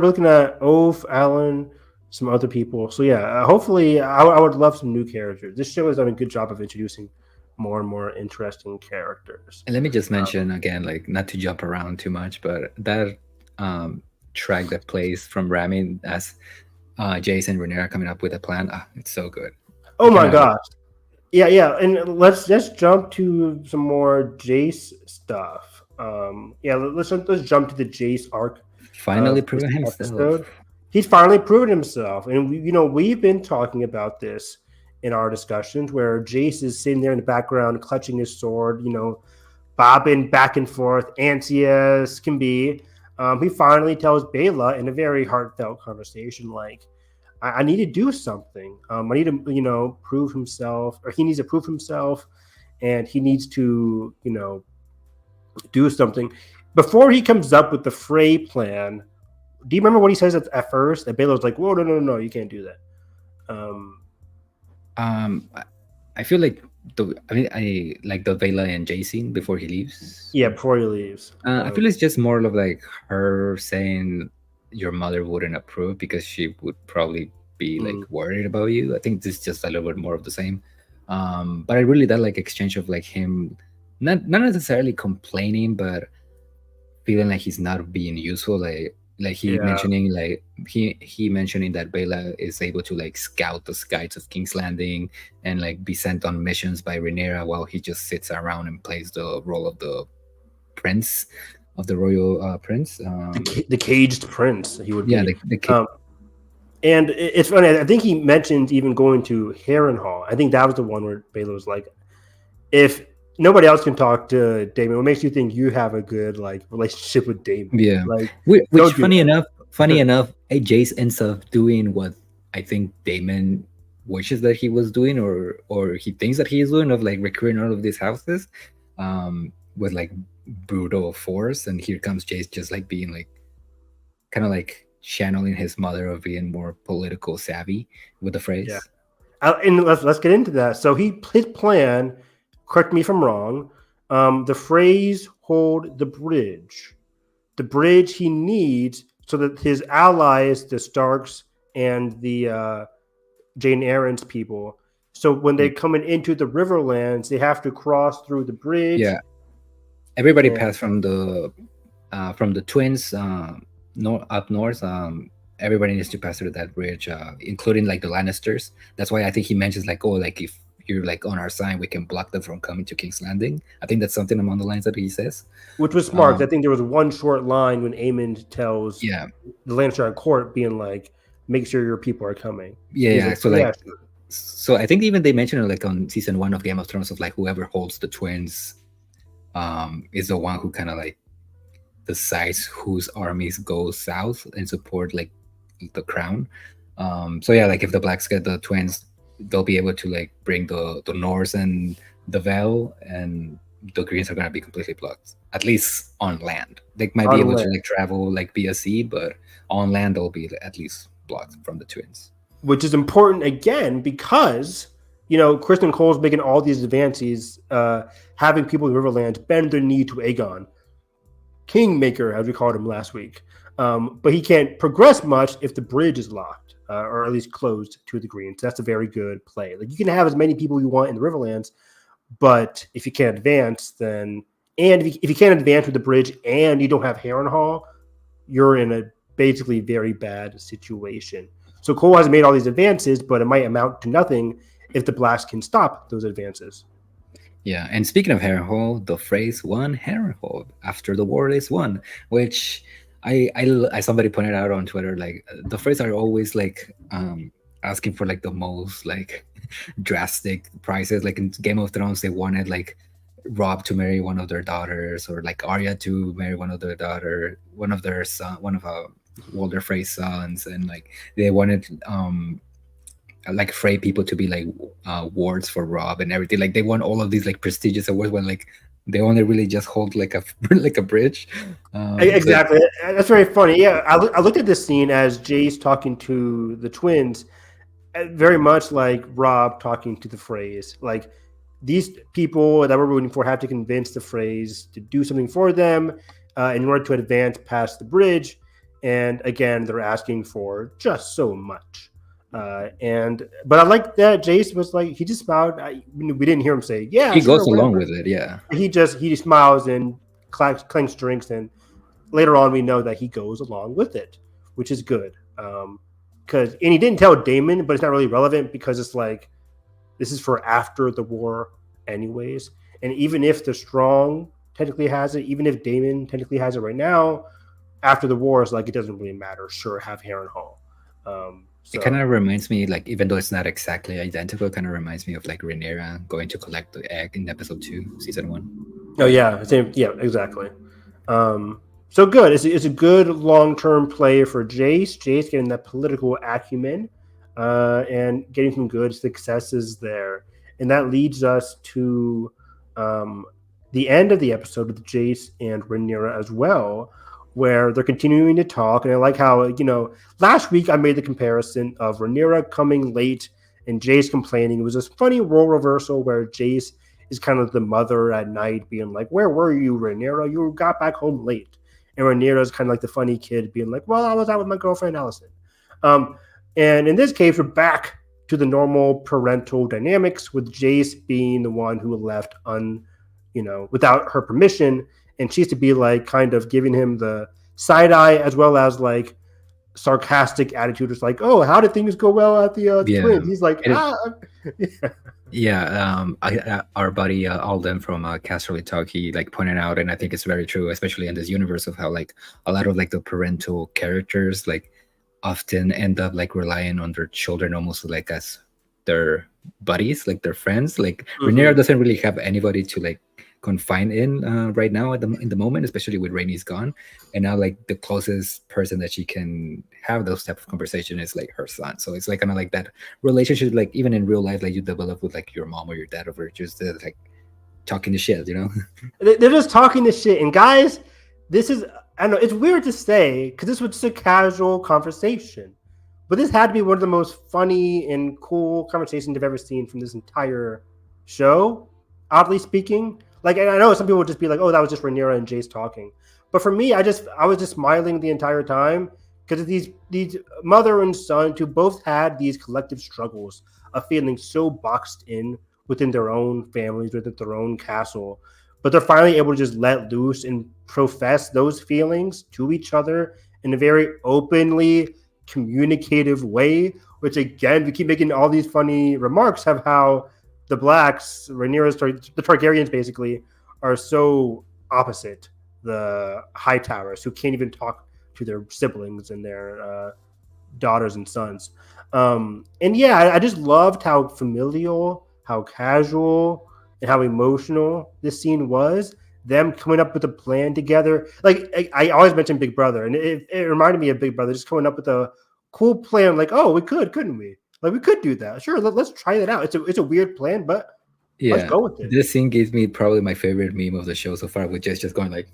looking at Oath, Alan, some other people. So yeah, hopefully, I would love some new characters. This show has done a good job of introducing more and more interesting characters. And let me just mention again, like not to jump around too much, but that track that plays from Ramin as Jace and Rhaenyra coming up with a plan. It's so good. Oh my gosh. Yeah. And let's just jump to some more Jace stuff. Let's jump to the Jace arc. Finally proven himself. Episode. He's finally proven himself. And we've been talking about this in our discussions where Jace is sitting there in the background clutching his sword, bobbing back and forth, antsy as can be. He finally tells Baela in a very heartfelt conversation, like, I need to do something. I need to, prove himself, or he needs to prove himself, and he needs to, do something. Before he comes up with the Frey plan, do you remember what he says at first? That Baela's like, whoa, no, you can't do that. I feel like I like the Vale and Jace scene before he leaves. Yeah, before he leaves. I feel it's just more of like her saying your mother wouldn't approve because she would probably be like worried about you. I think this is just a little bit more of the same. But I really that like exchange of like him not necessarily complaining, but feeling like he's not being useful. Like he mentioning like he mentioning that Baela is able to like scout the skies of King's Landing and like be sent on missions by Rhaenyra while he just sits around and plays the role of the prince of the royal prince, the caged prince. He would be. And it's funny. I think he mentioned even going to Harrenhal. I think that was the one where Baela was like, if nobody else can talk to Daemon, what makes you think you have a good like relationship with Daemon? Yeah, like which funny enough, Jace ends up doing what I think Daemon wishes that he was doing, or he thinks that he is doing, of like recruiting all of these houses, with like brutal force. And here comes Jace just like being like, kind of like channeling his mother of being more political savvy with the phrase. Yeah, and let's get into that. So his plan. Correct me if I'm wrong. The phrase hold the bridge he needs so that his allies, the Starks and the Jane Eyre's people, so when they're coming into the Riverlands, they have to cross through the bridge. Yeah, everybody passed from the twins up north. Everybody needs to pass through that bridge, including like the Lannisters. That's why I think he mentions like, oh, like if you're like on our side, we can block them from coming to King's Landing. I think that's something along the lines that he says. Which was smart. I think there was one short line when Aemond tells Yeah. the Lannister on court, being like, "Make sure your people are coming." Yeah. Like, So like, yeah, sure. so I think even they mentioned it like on season 1 of Game of Thrones of like whoever holds the twins is the one who kind of like decides whose armies go south and support like the crown. So yeah, like if the Blacks get the twins, they'll be able to like bring the Norse and the Vale, and the Greens are gonna be completely blocked, at least on land. They might be able to like travel like via sea, but on land they'll be at least blocked from the twins. Which is important again because Kristen Cole's making all these advances, having people in Riverlands bend their knee to Aegon, Kingmaker, as we called him last week. But he can't progress much if the bridge is locked, or at least closed to the Greens. That's a very good play. Like, you can have as many people you want in the Riverlands, but if you can't advance, then if you can't advance with the bridge and you don't have Harrenhal, you're in a basically very bad situation. So Cole has made all these advances, but it might amount to nothing if the Blacks can stop those advances. Yeah, and speaking of Harrenhal, the phrase "one Harrenhal" after the war is won, which I somebody pointed out on Twitter, like the phrase are always like asking for like the most like drastic prices. Like in Game of Thrones, they wanted like Robb to marry one of their daughters, or like Arya to marry one of their Walder Frey's sons, and like they wanted like Frey people to be like wards for Robb and everything. Like they want all of these like prestigious awards when like they only really just hold like a like a bridge. Exactly. That's very funny. Yeah, I looked at this scene as Jace talking to the twins, very much like Robb talking to the Freys. Like, these people that we're rooting for have to convince the Freys to do something for them in order to advance past the bridge. And again, they're asking for just so much. But I like that Jace was like, he just smiled. We didn't hear him say, "Yeah." He goes along with it. Yeah. He just smiles and clanks drinks, and later on we know that he goes along with it, which is good. And he didn't tell Daemon, but it's not really relevant because it's like, this is for after the war anyways. And even if the Strong technically has it, even if Daemon technically has it right now, after the war, it's like, it doesn't really matter. Sure, have Harrenhal. It kind of reminds me, like, even though it's not exactly identical, it kind of reminds me of like Rhaenyra going to collect the egg in episode 2, season 1. Oh yeah, same. Yeah, exactly. So good. It's a good long-term play for Jace. Jace getting that political acumen and getting some good successes there, and that leads us to the end of the episode with Jace and Rhaenyra as well, where they're continuing to talk. And I like how, last week I made the comparison of Rhaenyra coming late and Jace complaining. It was this funny role reversal where Jace is kind of the mother at night being like, "Where were you, Rhaenyra? You got back home late." And Rhaenyra is kind of like the funny kid being like, "Well, I was out with my girlfriend, Alicent." And in this case, we're back to the normal parental dynamics, with Jace being the one who left without her permission. And she's to be like kind of giving him the side eye, as well as like sarcastic attitude. It's like, "Oh, how did things go well at the twins?" He's like, Our buddy Alden from Casterly Talk, he like pointed out, and I think it's very true, especially in this universe, of how like a lot of like the parental characters like often end up like relying on their children almost like as their buddies, like their friends. Like Rhaenyra doesn't really have anybody to like confine in right now in the moment, especially with Rhaenys gone, and now like the closest person that she can have those type of conversation is like her son. So it's like kind of like that relationship, like even in real life, like you develop with like your mom or your dad, over just like talking the shit, They're just talking the shit. And guys, this is, I know it's weird to say because this was just a casual conversation, but this had to be one of the most funny and cool conversations I've ever seen from this entire show, oddly speaking. Like, and I know some people would just be like, "Oh, that was just Rhaenyra and Jace talking." But for me, I was just smiling the entire time because these mother and son who both had these collective struggles of feeling so boxed in within their own families, within their own castle, but they're finally able to just let loose and profess those feelings to each other in a very openly communicative way. Which again, we keep making all these funny remarks of how the Blacks, the Targaryens basically are so opposite the Hightowers, who can't even talk to their siblings and their daughters and sons. And yeah, I just loved how familial, how casual, and how emotional this scene was. Them coming up with a plan together. Like I always mention Big Brother, and it reminded me of Big Brother, just coming up with a cool plan. Like, oh, we couldn't we? Like, we could do that. Sure, let's try that out. It's a weird plan, but let's go with it. This scene gives me probably my favorite meme of the show so far, with just going like.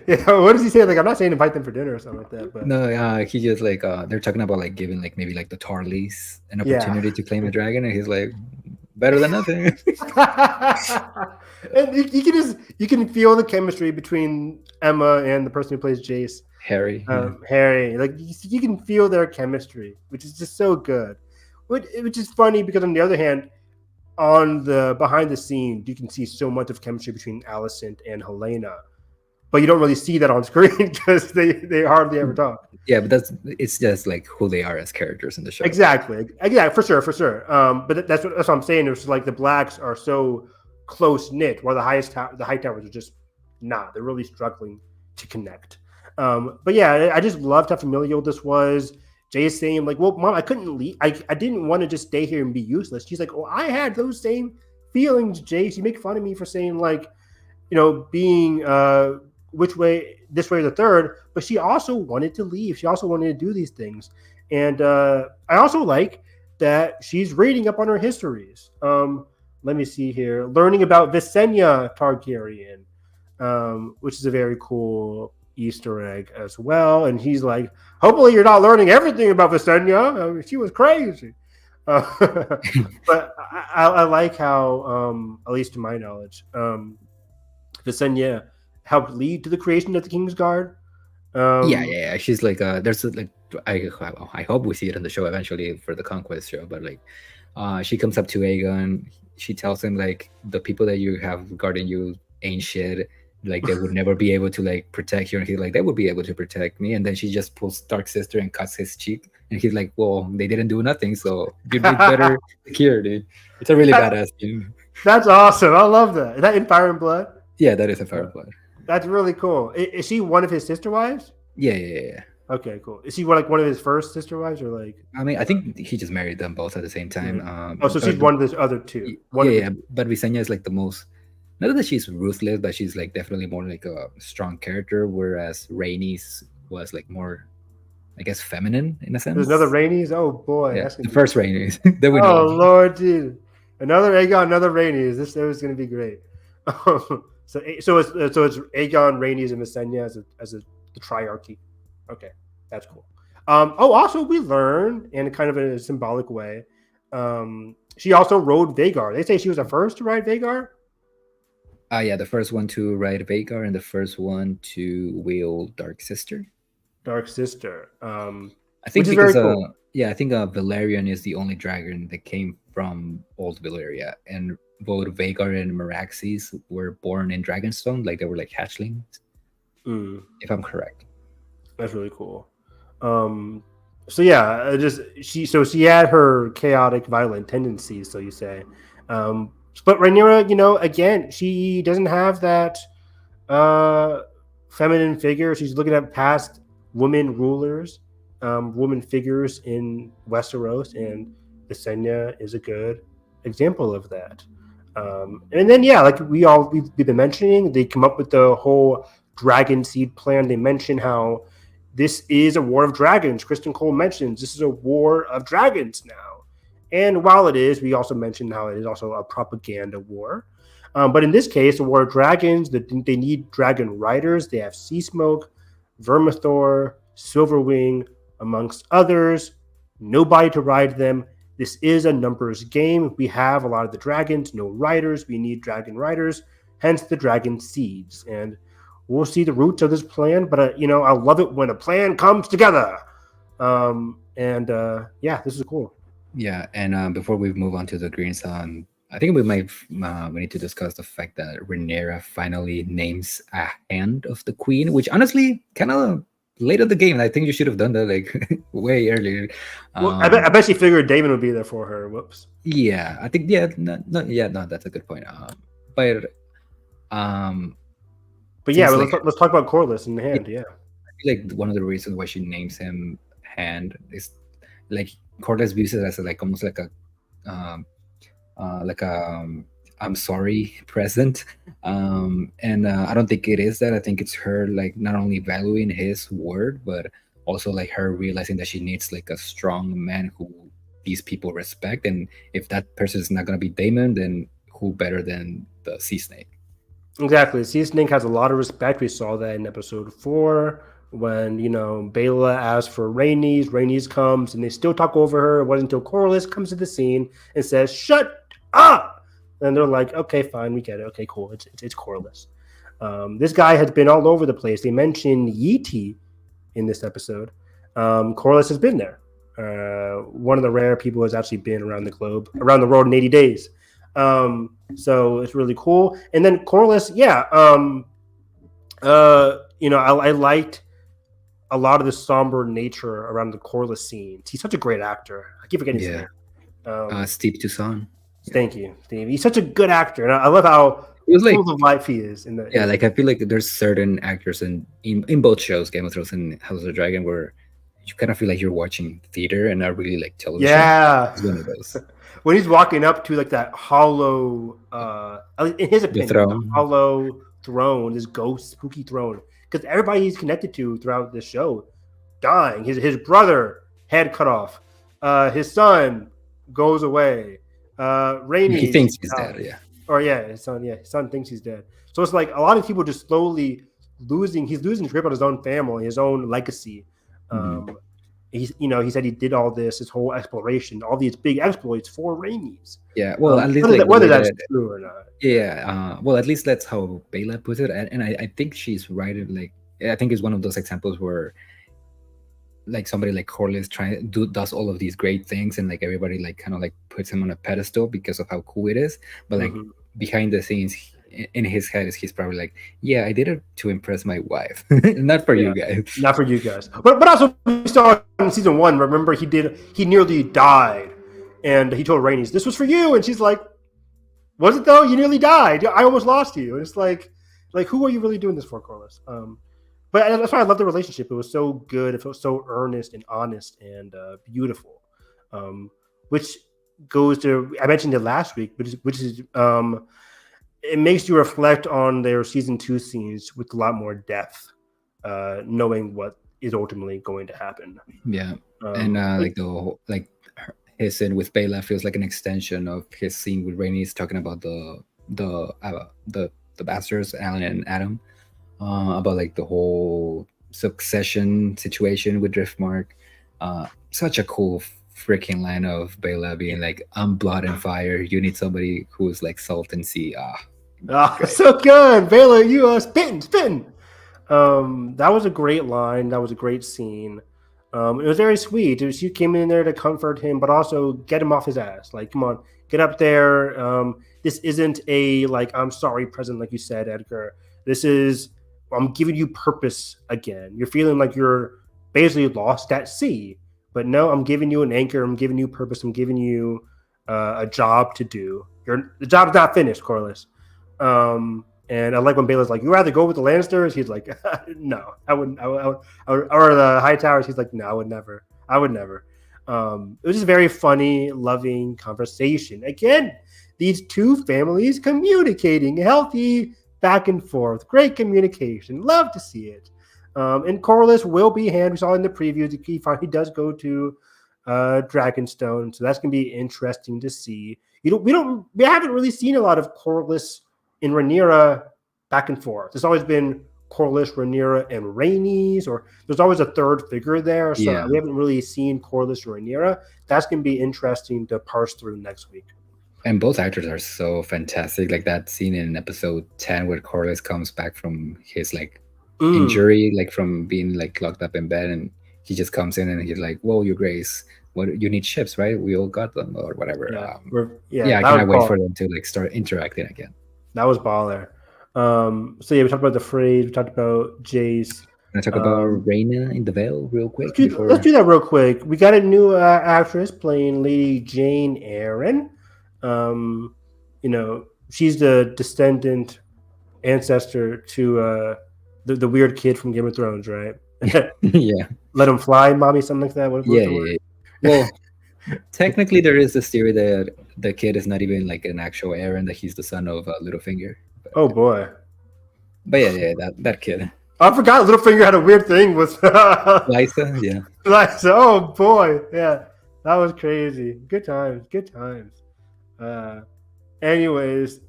Yeah, what does he say? Like, I'm not saying invite them for dinner or something like that, but no, he just like they're talking about like giving like maybe like the Tarleys an opportunity to claim the dragon, and he's like, better than nothing. And you can feel the chemistry between Emma and the person who plays Jace, Harry. Harry, like you can feel their chemistry, which is just so good. Which is funny because on the other hand, on the behind the scenes, you can see so much of chemistry between Alicent and Helena, but you don't really see that on screen because they hardly ever talk. Yeah, but it's just like who they are as characters in the show. Exactly. Yeah, for sure. But that's what I'm saying. It's like the Blacks are so close knit, while the Hightowers are just not. They're really struggling to connect. But yeah, I just loved how familial this was. Jay is saying like, "Well, Mom, I couldn't leave. I didn't want to just stay here and be useless." She's like, "Oh, I had those same feelings, Jace. You make fun of me for saying like, being this way or the third." But she also wanted to leave. She also wanted to do these things. And I also like that she's reading up on her histories. Let me see here. Learning about Visenya Targaryen, which is a very cool Easter egg as well. And he's like, hopefully you're not learning everything about Visenya. She was crazy. But I like how, at least to my knowledge, Visenya helped lead to the creation of the Kingsguard. Yeah. She's like, there's like, I hope we see it in the show eventually for the Conquest show. But like, she comes up to Aegon. She tells him like, the people that you have guarding you ain't shit. Like they would never be able to like protect you, and he's like, they would be able to protect me. And then she just pulls Dark Sister and cuts his cheek, and he's like, well, they didn't do nothing, so you'd be better secure, dude. It's a really badass scene. That's awesome. I love that. Is that in Fire and Blood? Yeah, that is in Fire and Blood. That's really cool. Is she one of his sister wives? Yeah. Okay, cool. Is she one of his first sister wives, or like? I mean, I think he just married them both at the same time. Mm-hmm. So she's one of the other two. But Visenya is like the most. Not that she's ruthless, but she's like definitely more like a strong character, whereas Rhaenys was like more, I guess, feminine in a sense. There's another Rhaenys? Oh boy. Yeah, the first Rhaenys. Oh Lord, dude. Another Aegon, another Rhaenys. This is going to be great. So it's Aegon, Rhaenys, and Visenya as the triarchy. Okay, that's cool. Also we learn in kind of a symbolic way. She also rode Vhagar. They say she was the first to ride Vhagar. Yeah, the first one to ride Vhagar and the first one to wield Dark Sister. I think because cool. I think Valerian is the only dragon that came from Old Valyria, and both Vhagar and Meraxes were born in Dragonstone, like they were like hatchlings. If I'm correct. That's really cool. So yeah, she had her chaotic, violent tendencies, so you say. But Rhaenyra, again, she doesn't have that feminine figure. She's looking at past women rulers, woman figures in Westeros, and Visenya is a good example of that. And then, yeah, like we've been mentioning, they come up with the whole dragon seed plan. They mention how this is a war of dragons. Kristen Cole mentions this is a war of dragons now. And while it is, we also mentioned how it is also a propaganda war. But in this case, the War of Dragons, they need dragon riders. They have Sea Smoke, Vermithor, Silverwing, amongst others. Nobody to ride them. This is a numbers game. We have a lot of the dragons, no riders. We need dragon riders, hence the dragon seeds. And we'll see the roots of this plan. But, I love it when a plan comes together. Yeah, this is cool. Yeah, and before we move on to the Green Sun, I think we need to discuss the fact that Rhaenyra finally names a hand of the queen, which honestly kind of late of the game. I think you should have done that like way earlier. Well, I bet she figured Daemon would be there for her. Whoops. Yeah, I think no, that's a good point. But yeah, like, let's talk about Corlys in the hand. Yeah, I feel like one of the reasons why she names him Hand is like Corlys views it as like almost like a I'm sorry present, and I don't think it is that. I think it's her like not only valuing his word, but also like her realizing that she needs like a strong man who these people respect, and if that person is not gonna be Daemon, then who better than the Sea Snake? Exactly. Sea Snake has a lot of respect. We saw that in episode 4 when, Bela asks for Rhaenys. Rhaenys comes and they still talk over her. It wasn't until Corlys comes to the scene and says, "Shut up!" And they're like, "Okay, fine, we get it. Okay, cool. It's Corlys." This guy has been all over the place. They mentioned Yeeti in this episode. Corlys has been there. One of the rare people who has actually been around the world in 80 days. So it's really cool. And then Corlys, I liked a lot of the somber nature around the Corlys scenes. He's such a great actor. I keep forgetting his name. Steve Toussaint. Thank you, Steve. He's such a good actor, and I love how full of life he is. Like I feel like there's certain actors in both shows, Game of Thrones and House of the Dragon, where you kind of feel like you're watching theater and not really like television. Yeah, it's one of those. When he's walking up to like that hollow, in his opinion, hollow throne, this ghost spooky throne, because everybody he's connected to throughout the show dying. His brother head cut off. His son goes away. Rhaenys, he thinks he's dead. Yeah. Or his son. Yeah, his son thinks he's dead. So it's like a lot of people just slowly losing. He's losing grip on his own family, his own legacy. He said he did all this, his whole exploration, all these big exploits for Rhaenys. Yeah, well, at least whether that's true or not. Yeah, well, at least that's how Bela puts it, and I think she's right. Like, I think it's one of those examples where, like, somebody like Corlys does all of these great things, and like everybody like kind of like puts him on a pedestal because of how cool it is. But like behind the scenes, in his head, he's probably like, "Yeah, I did it to impress my wife, not for you guys." Not for you guys. But also we saw in season 1. Remember, he nearly died, and he told Rhaenys, "This was for you," and she's like, "Was it though? You nearly died. I almost lost you." And it's like who are you really doing this for, Corlys? But that's why I love the relationship. It was so good. It felt so earnest and honest and beautiful. Which goes to, I mentioned it last week, which is it makes you reflect on their season 2 scenes with a lot more depth, knowing what is ultimately going to happen. Yeah, and like the whole, like his scene with Bela feels like an extension of his scene with Rhaenys talking about the bastards, Alan and Adam, about like the whole succession situation with Driftmark. Such a cool freaking line of Bela being like, "I'm blood and fire. You need somebody who's like salt and sea." So good, Bela. You spitting. That was a great line. That was a great scene. It was very sweet. She came in there to comfort him, but also get him off his ass. Like, come on, get up there. This isn't a like I'm sorry present, like you said, Edgar. This is I'm giving you purpose again. You're feeling like you're basically lost at sea, but no, I'm giving you an anchor. I'm giving you purpose. I'm giving you a job to do. The job's not finished, Corlys. And I like when Bela's like, "You rather go with the Lannisters?" He's like, "No, I wouldn't." Or the Hightowers. He's like, "No, I would never. It was just a very funny, loving conversation. Again, these two families communicating, healthy back and forth, great communication. Love to see it. And Corlys will be Hand. We saw in the previews he does go to Dragonstone, so that's gonna be interesting to see. We haven't really seen a lot of Corlys and Rhaenyra back and forth. There's always been Corlys, Rhaenyra, and Rhaenys, or there's always a third figure there. So we haven't really seen Corlys or Rhaenyra. That's going to be interesting to parse through next week. And both actors are so fantastic. Like that scene in episode 10 where Corlys comes back from his like injury, like from being like locked up in bed, and he just comes in and he's like, "Whoa, Your Grace, what you need ships, right? We all got them or whatever." I cannot wait for them to like start interacting again. That was baller. So we talked about the Frey, we talked about Jace. Can I talk about Rhaena in the Vale real quick? Let's do that real quick. We got a new actress playing Lady Jane Eyre. She's the descendant ancestor to the weird kid from Game of Thrones, right? Yeah. Let him fly, mommy, something like that. Yeah. Well, technically, there is this theory that the kid is not even like an actual heir and that he's the son of Littlefinger. Oh boy. But yeah, that kid. I forgot Littlefinger had a weird thing with Lysa, yeah. Lysa, oh boy, yeah, that was crazy. Good times. Anyways,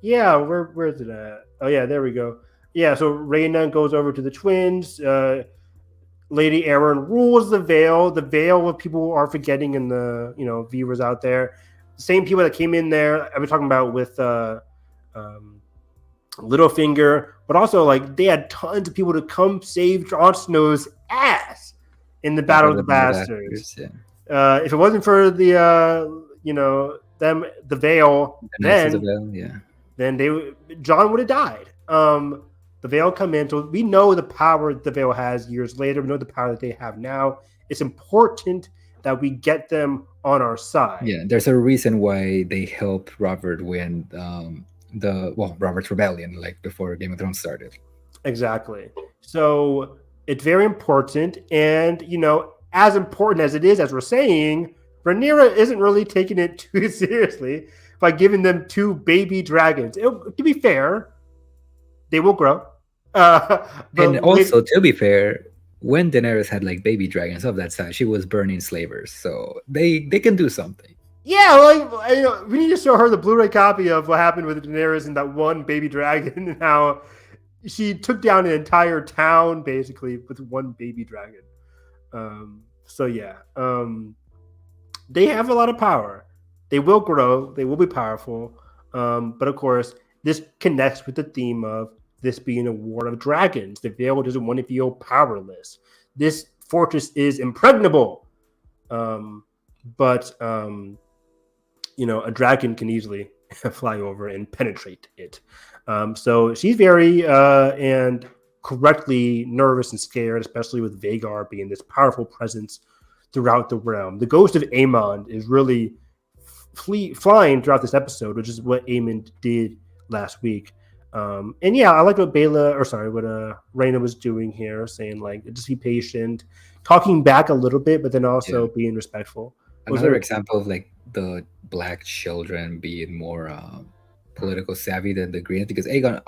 yeah, where's it at? Oh yeah, there we go. Yeah, so Rhaena goes over to the twins. Lady Aaron rules the Vale. The Vale, what people are forgetting in the viewers out there, same people that came in there. I was talking about with Littlefinger, but also like they had tons of people to come save Jon Snow's ass in the Battle of the Bastards. Yeah. If it wasn't for the the Vale, then Jon would have died. The Vale come in, so we know the power the Vale has years later. We know the power that they have now. It's important that we get them on our side. Yeah, there's a reason why they helped Robert win Robert's Rebellion, like before Game of Thrones started. Exactly. So it's very important, and as important as it is, as we're saying, Rhaenyra isn't really taking it too seriously by giving them 2 baby dragons. To be fair, they will grow. And also, to be fair, when Daenerys had like baby dragons of that size, she was burning slavers, so they can do something. Yeah, we need to show her the Blu-ray copy of what happened with Daenerys and that one baby dragon, and how she took down an entire town basically with one baby dragon. They have a lot of power. They will grow. They will be powerful. But of course, this connects with the theme of this being a war of dragons. The Vale doesn't want to feel powerless. This fortress is impregnable. But a dragon can easily fly over and penetrate it. So she's very and correctly nervous and scared, especially with Vhagar being this powerful presence throughout the realm. The ghost of Aemond is really flying throughout this episode, which is what Aemond did last week. And yeah, I like what Rhaena was doing here, saying like, just be patient, talking back a little bit, but then also being respectful. Another example of like the black children being more political savvy than the green, because Aegon,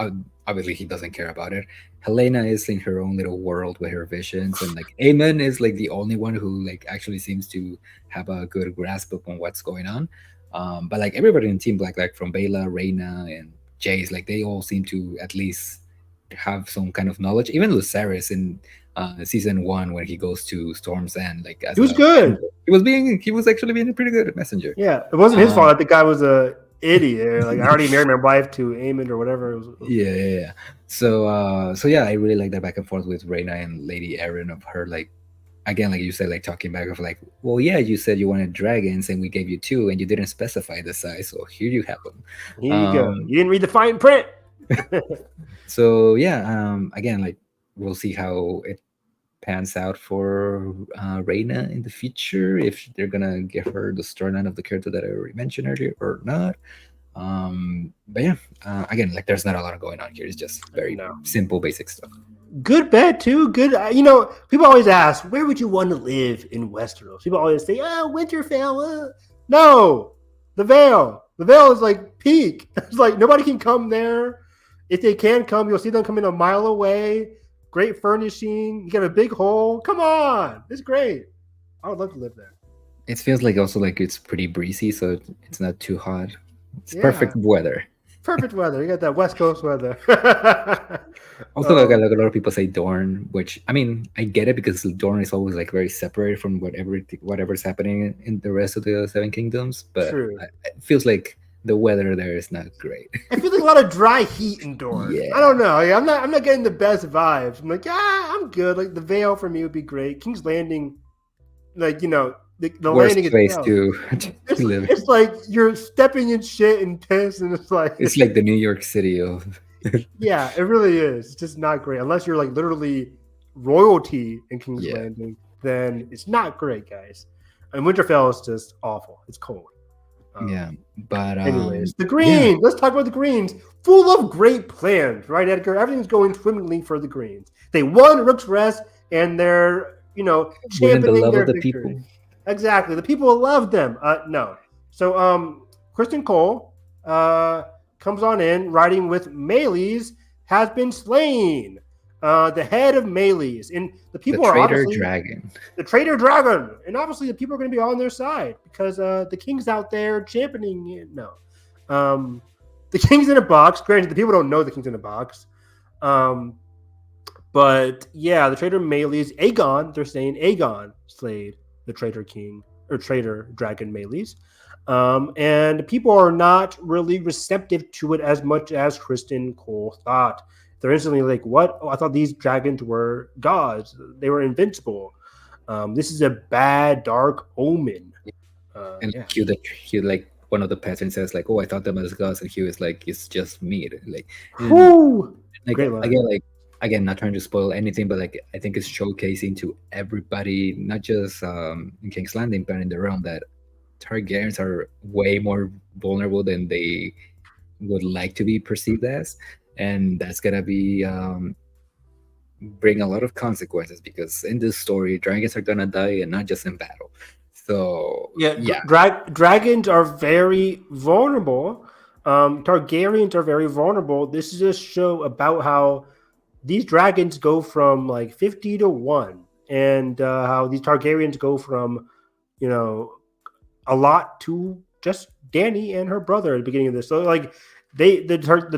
obviously he doesn't care about it. Helena is in her own little world with her visions, and like Aemon is like the only one who like actually seems to have a good grasp on what's going on. But like everybody in Team Black, like from Baela, Rhaena, and Jace, like they all seem to at least have some kind of knowledge. Even Lucerys in season 1, when he goes to Storm's End, like he was good. He was actually being a pretty good messenger. Yeah, it wasn't his fault that the guy was a idiot. Like I already married my wife to Aemond or whatever. Yeah. So yeah, I really like that back and forth with Rhaena and Lady Aaron, of her like, again, like you said, like talking back of like, well, yeah, you said you wanted dragons and we gave you 2 and you didn't specify the size, so here you have them. Here you go. You didn't read the fine print. So yeah, again, like we'll see how it pans out for Rhaena in the future, if they're gonna give her the storyline of the character that I already mentioned earlier or not. But yeah, again, like there's not a lot going on here. It's just very simple, basic stuff. Good bed too. Good. People always ask, where would you want to live in Westeros? People always say, Winterfell. No, the Vale. The Vale is like peak. It's like nobody can come there. If they can come, you'll see them coming a mile away. Great furnishing. You got a big hole. Come on, it's great. I would love to live there. It feels like also like it's pretty breezy, so it's not too hot. It's perfect weather. Perfect weather. You got that West Coast weather. Also, like a lot of people say Dorne, which I mean, I get it, because Dorne is always like very separated from whatever's happening in the rest of the Seven Kingdoms. But it feels like the weather there is not great. I feel like a lot of dry heat in Dorne. Yeah. I don't know. I'm not getting the best vibes. I'm like, I'm good. Like the Vale for me would be great. King's Landing, like the worst landing place to live. It's like you're stepping in shit and piss, and it's like the New York City of. Yeah, it really is. It's just not great unless you're like literally royalty in King's Yeah. Landing, then it's not great, guys. And Winterfell is just awful. It's cold. Yeah, but Anyways, the Greens. Let's talk about the Greens. Full of great plans, right, Edgar? Everything's going swimmingly for the Greens. They won Rook's Rest, and they're winning the championing love their of the victory. people. Exactly, the people love them. No, so Kristen Cole comes on in, riding with Meleys has been slain. The head of Meleys, and the people The are traitor obviously dragon. the traitor dragon, and obviously the people are going to be on their side because the king's out there championing it. No, the king's in a box. Granted, the people don't know the king's in a box, but yeah, the traitor Meleys, Aegon. They're saying Aegon slayed the traitor king or traitor dragon Meleys, and people are not really receptive to it as much as Kristen Cole thought. They're instantly like, what? Oh, I thought these dragons were gods. They were invincible. This is a bad, dark omen. And yeah. Hugh, like one of the peasants says, like, "Oh, I thought them as gods," and Hugh is like, "It's just meat." Like, Whew! like Great line. again, not trying to spoil anything, but like I think it's showcasing to everybody, not just in King's Landing, but in the realm, that Targaryens are way more vulnerable than they would like to be perceived as. And that's gonna be bring a lot of consequences, because in this story, dragons are gonna die, and not just in battle. So dragons are very vulnerable. Targaryens are very vulnerable. This is a show about how these dragons go from like 50 to 1, and how these Targaryens go from, a lot to just Dany and her brother at the beginning of this. So like. The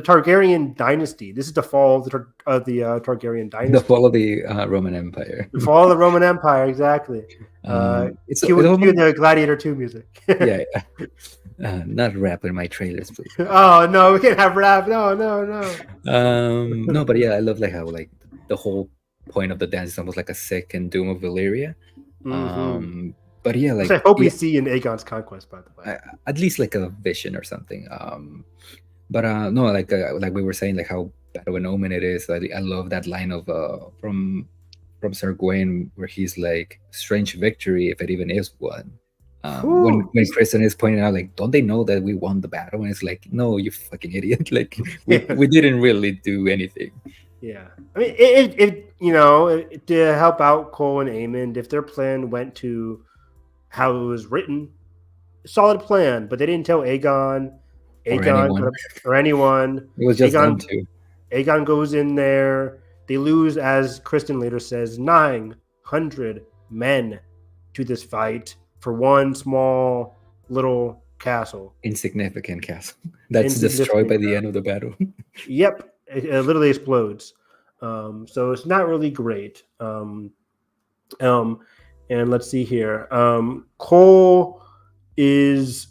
Targaryen dynasty. This is the fall of the Targaryen dynasty. The fall of the Roman Empire. The fall of the Roman Empire, exactly. It's the Gladiator 2 music. Yeah. Not rap in my trailers, please. Oh no, we can't have rap. No. No, but yeah, I love like how like the whole point of the dance is almost like a second Doom of Valyria. Mm-hmm. But yeah, like which I hope we see in Aegon's conquest, by the way. At least like a vision or something. But no, like we were saying, like how bad of an omen it is. I love that line of from Sir Gawain, where he's like, "Strange victory, if it even is one." When Kristen is pointing out, like, don't they know that we won the battle? And it's like, no, you fucking idiot! Like we didn't really do anything. Yeah, I mean, it to help out Cole and Aemond, if their plan went to how it was written, solid plan, but they didn't tell Aegon or anyone. It was just them two. Aegon goes in there. They lose, as Kristen later says, 900 men to this fight for one small little castle. Insignificant castle that's destroyed by the end of the battle. Yep, it literally explodes. So it's not really great. And let's see here. Cole is,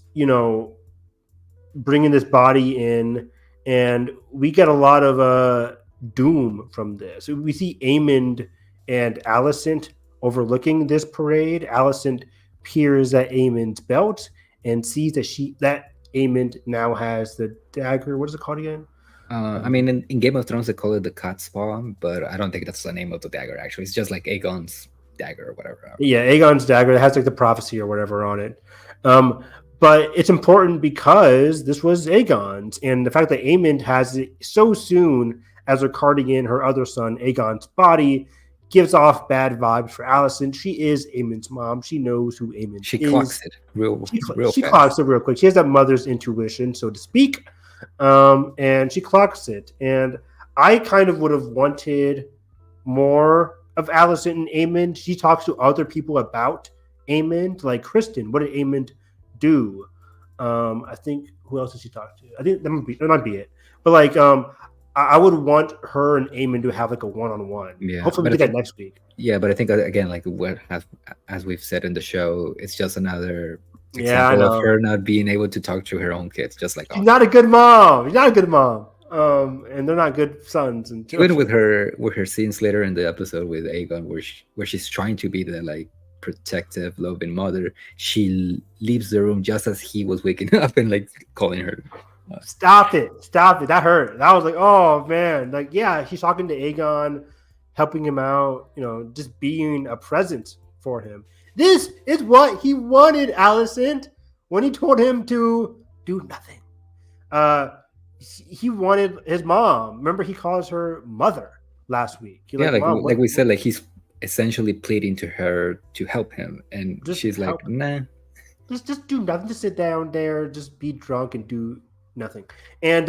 bringing this body in, and we get a lot of doom from this. We see Aemond and Alicent overlooking this parade. Alicent peers at Aemond's belt and sees that Aemond now has the dagger. What is it called again? I mean, in Game of Thrones, they call it the cat's paw, but I don't think that's the name of the dagger, actually. It's just like Aegon's dagger or whatever. Yeah, Aegon's dagger. It has like the prophecy or whatever on it. But it's important because this was Aegon's, and the fact that Aemond has it so soon as her cardigan, her other son, Aegon's body, gives off bad vibes for Alicent. She is Aemond's mom. She knows who Aemond is. She clocks it real She fast. clocks it real quick. She has that mother's intuition, so to speak, and she clocks it. And I kind of would have wanted more of Alicent and Aemond. She talks to other people about Aemond, like Kristen. What did Aemond do? I think, who else did she talk to? I think that might be it. But like, I would want her and Aemond to have like a one-on-one. Yeah, hopefully we get that next week. Yeah, but I think again, like as we've said in the show, it's just another Yeah, example of her not being able to talk to her own kids, just like She's not a good mom. She's not a good mom. And they're not good sons. And even with her scenes later in the episode with Aegon, where she's trying to be the like protective, loving mother, she leaves the room just as he was waking up and like calling her. Stop it. That hurt. That was like, oh man. Like, yeah, she's talking to Aegon, helping him out, just being a presence for him. This is what he wanted, Alicent, when he told him to do nothing. He wanted his mom. Remember, he calls her mother last week. Like we said, like he's essentially pleading to her to help him, and she's like, nah. Just do nothing. Just sit down there, just be drunk and do nothing. And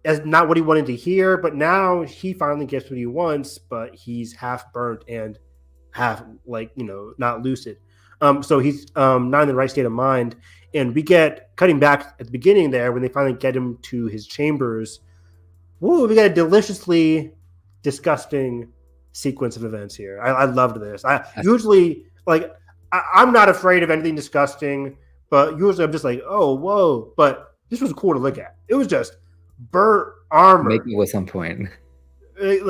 that's not what he wanted to hear, but now he finally gets what he wants, but he's half burnt and half not lucid. So he's not in the right state of mind. And we get cutting back at the beginning there when they finally get him to his chambers. Woo, we got a deliciously disgusting sequence of events here. I loved this. I'm not afraid of anything disgusting, but usually I'm just like, oh, whoa. But this was cool to look at. It was just burnt armor. Maybe at some point. Just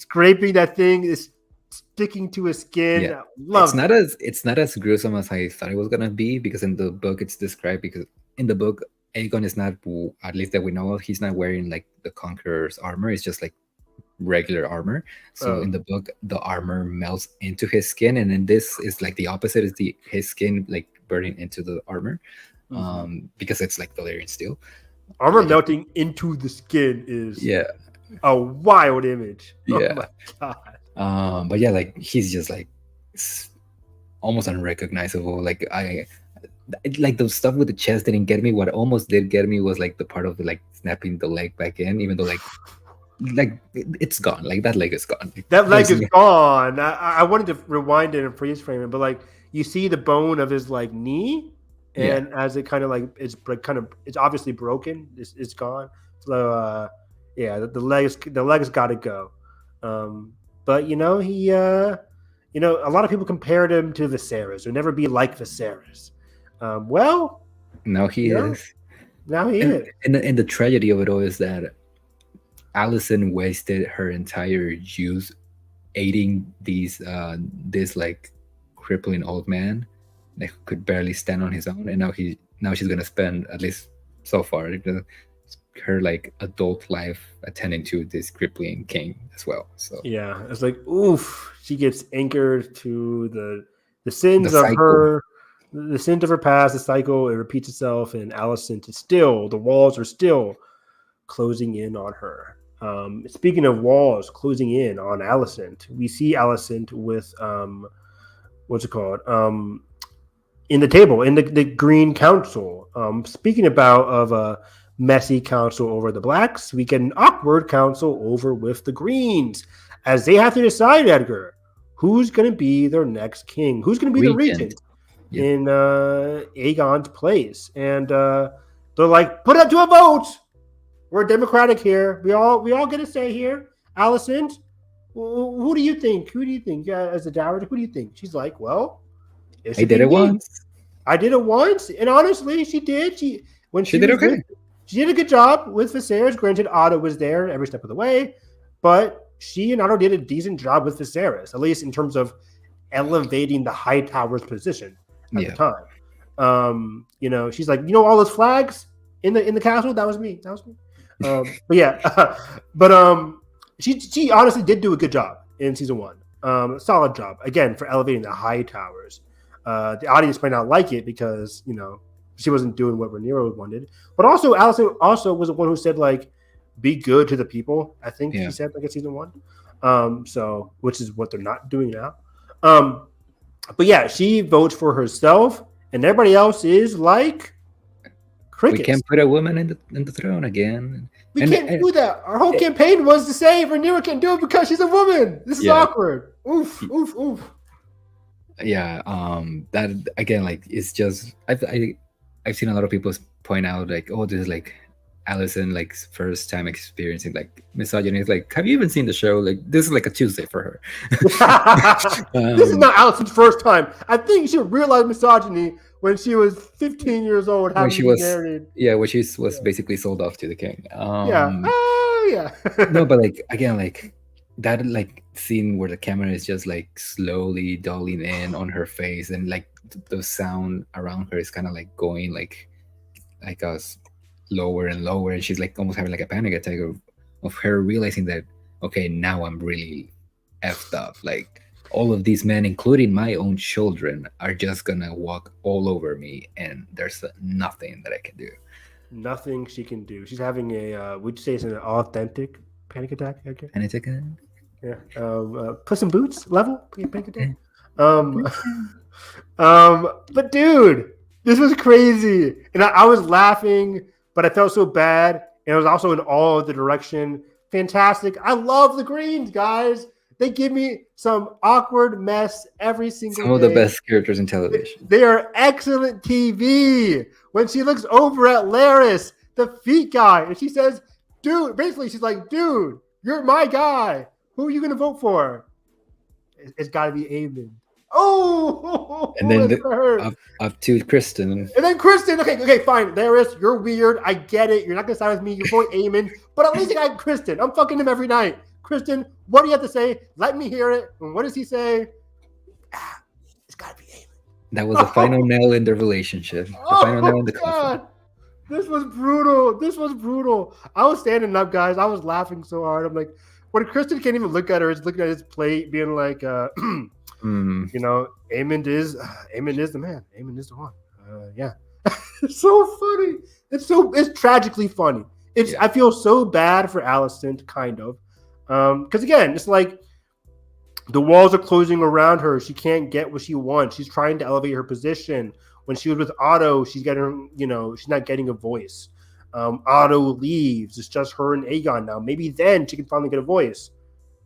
scraping that thing, is sticking to his skin. Yeah. It's not as gruesome as I thought it was gonna be, because in the book it's described, because in the book Aegon is not, at least that we know of, he's not wearing like the Conqueror's armor. It's just like regular armor. So in the book the armor melts into his skin, and in this is like the opposite, is his skin like burning into the armor, because it's like Valyrian steel. Armor melting into the skin is a wild image. Yeah. Oh my god. But yeah, like he's just like almost unrecognizable. Like the stuff with the chest didn't get me. What almost did get me was like the part of the like snapping the leg back in, even though like it's gone. Like that leg is gone. That leg is gone. I wanted to rewind it and freeze frame it, but like you see the bone of his like knee, and as it kind of like it's obviously broken. It's gone. So the leg's got to go. But he a lot of people compared him to Viserys. He'll never be like Viserys. Now he is. Now he is. And the tragedy of it all is that Alicent wasted her entire youth aiding this like crippling old man that could barely stand on his own, and now she's gonna spend, at least so far, her like adult life attending to this crippling king as well. So yeah, it's like oof, she gets anchored to the sins of her, the sins of her past. The cycle, it repeats itself, and Alicent is still, the walls are still closing in on her. Speaking of walls closing in on Alicent, we see Alicent with what's it called? In the table, in the Green Council. Speaking of a messy council over the Blacks, we get an awkward council over with the Greens, as they have to decide, Edgar, who's going to be their next king, who's going to be the regent in Aegon's place, and they're like, put it to a vote. We're democratic here. We all get a say here. Alicent, who do you think? As a dowager, who do you think? She's like, well, I did it once. I did it once, and honestly, she did. She did okay. She did a good job with Viserys. Granted, Otto was there every step of the way, but she and Otto did a decent job with Viserys, at least in terms of elevating the High Tower's position at the time. She's like, all those flags in the castle. That was me. She honestly did do a good job in season 1. A solid job again for elevating the High Towers. The audience might not like it because she wasn't doing what Rhaenyra wanted, but also Alicent also was the one who said like, be good to the people. I think she said like in season 1. So which is what they're not doing now. But yeah, she votes for herself, and everybody else is like crickets. We can't put a woman in the throne again. We can't do that. Our whole campaign was to say Rhaenyra can't do it because she's a woman. This is awkward. Oof. Yeah. That again, like it's just I've seen a lot of people point out like, oh, this is like Alicent like first time experiencing like misogyny. It's like, have you even seen the show? Like this is like a Tuesday for her. This is not Alicent's first time. I think she realized misogyny when she was 15 years old, when she was married. Yeah, when she was basically sold off to the king. Yeah. No, but like again, like that like scene where the camera is just like slowly dulling in on her face, and like the sound around her is kind of like going like us lower and lower, and she's like almost having like a panic attack of her realizing that okay, now I'm really effed up. Like all of these men, including my own children, are just gonna walk all over me, and there's nothing that I can do. Nothing she can do. She's having a, would you say it's an authentic panic attack, Edgar? And it's like, Yeah. Puss in Boots level panic attack. But dude, this was crazy. And I was laughing, but I felt so bad. And I was also in awe of the direction. Fantastic. I love the Greens, guys. They give me some awkward mess every single day. Some of the best characters in television. They are excellent TV. When she looks over at Larys, the feet guy, and she says, dude, basically she's like, dude, you're my guy. Who are you going to vote for? It's got to be Aemond. Oh! And then up to Kristen. And then Kristen, okay, fine. Larys, you're weird. I get it. You're not going to side with me. You're voting Aemond. But at least I got Kristen. I'm fucking him every night. Kristen, what do you have to say? Let me hear it. And what does he say? It's got to be Aemond. That was the final nail in their relationship. The final nail in the coffin. This was brutal. I was standing up, guys. I was laughing so hard. I'm like, when Kristen can't even look at her, he's looking at his plate, being like, you know, Aemond is the man. Aemond is the one. Yeah. It's so funny. It's tragically funny. I feel so bad for Alicent, kind of. Because again, it's like the walls are closing around her. She can't get what she wants. She's trying to elevate her position. When she was with Otto, she's not getting a voice. Otto leaves. It's just her and Aegon now. Maybe then she can finally get a voice.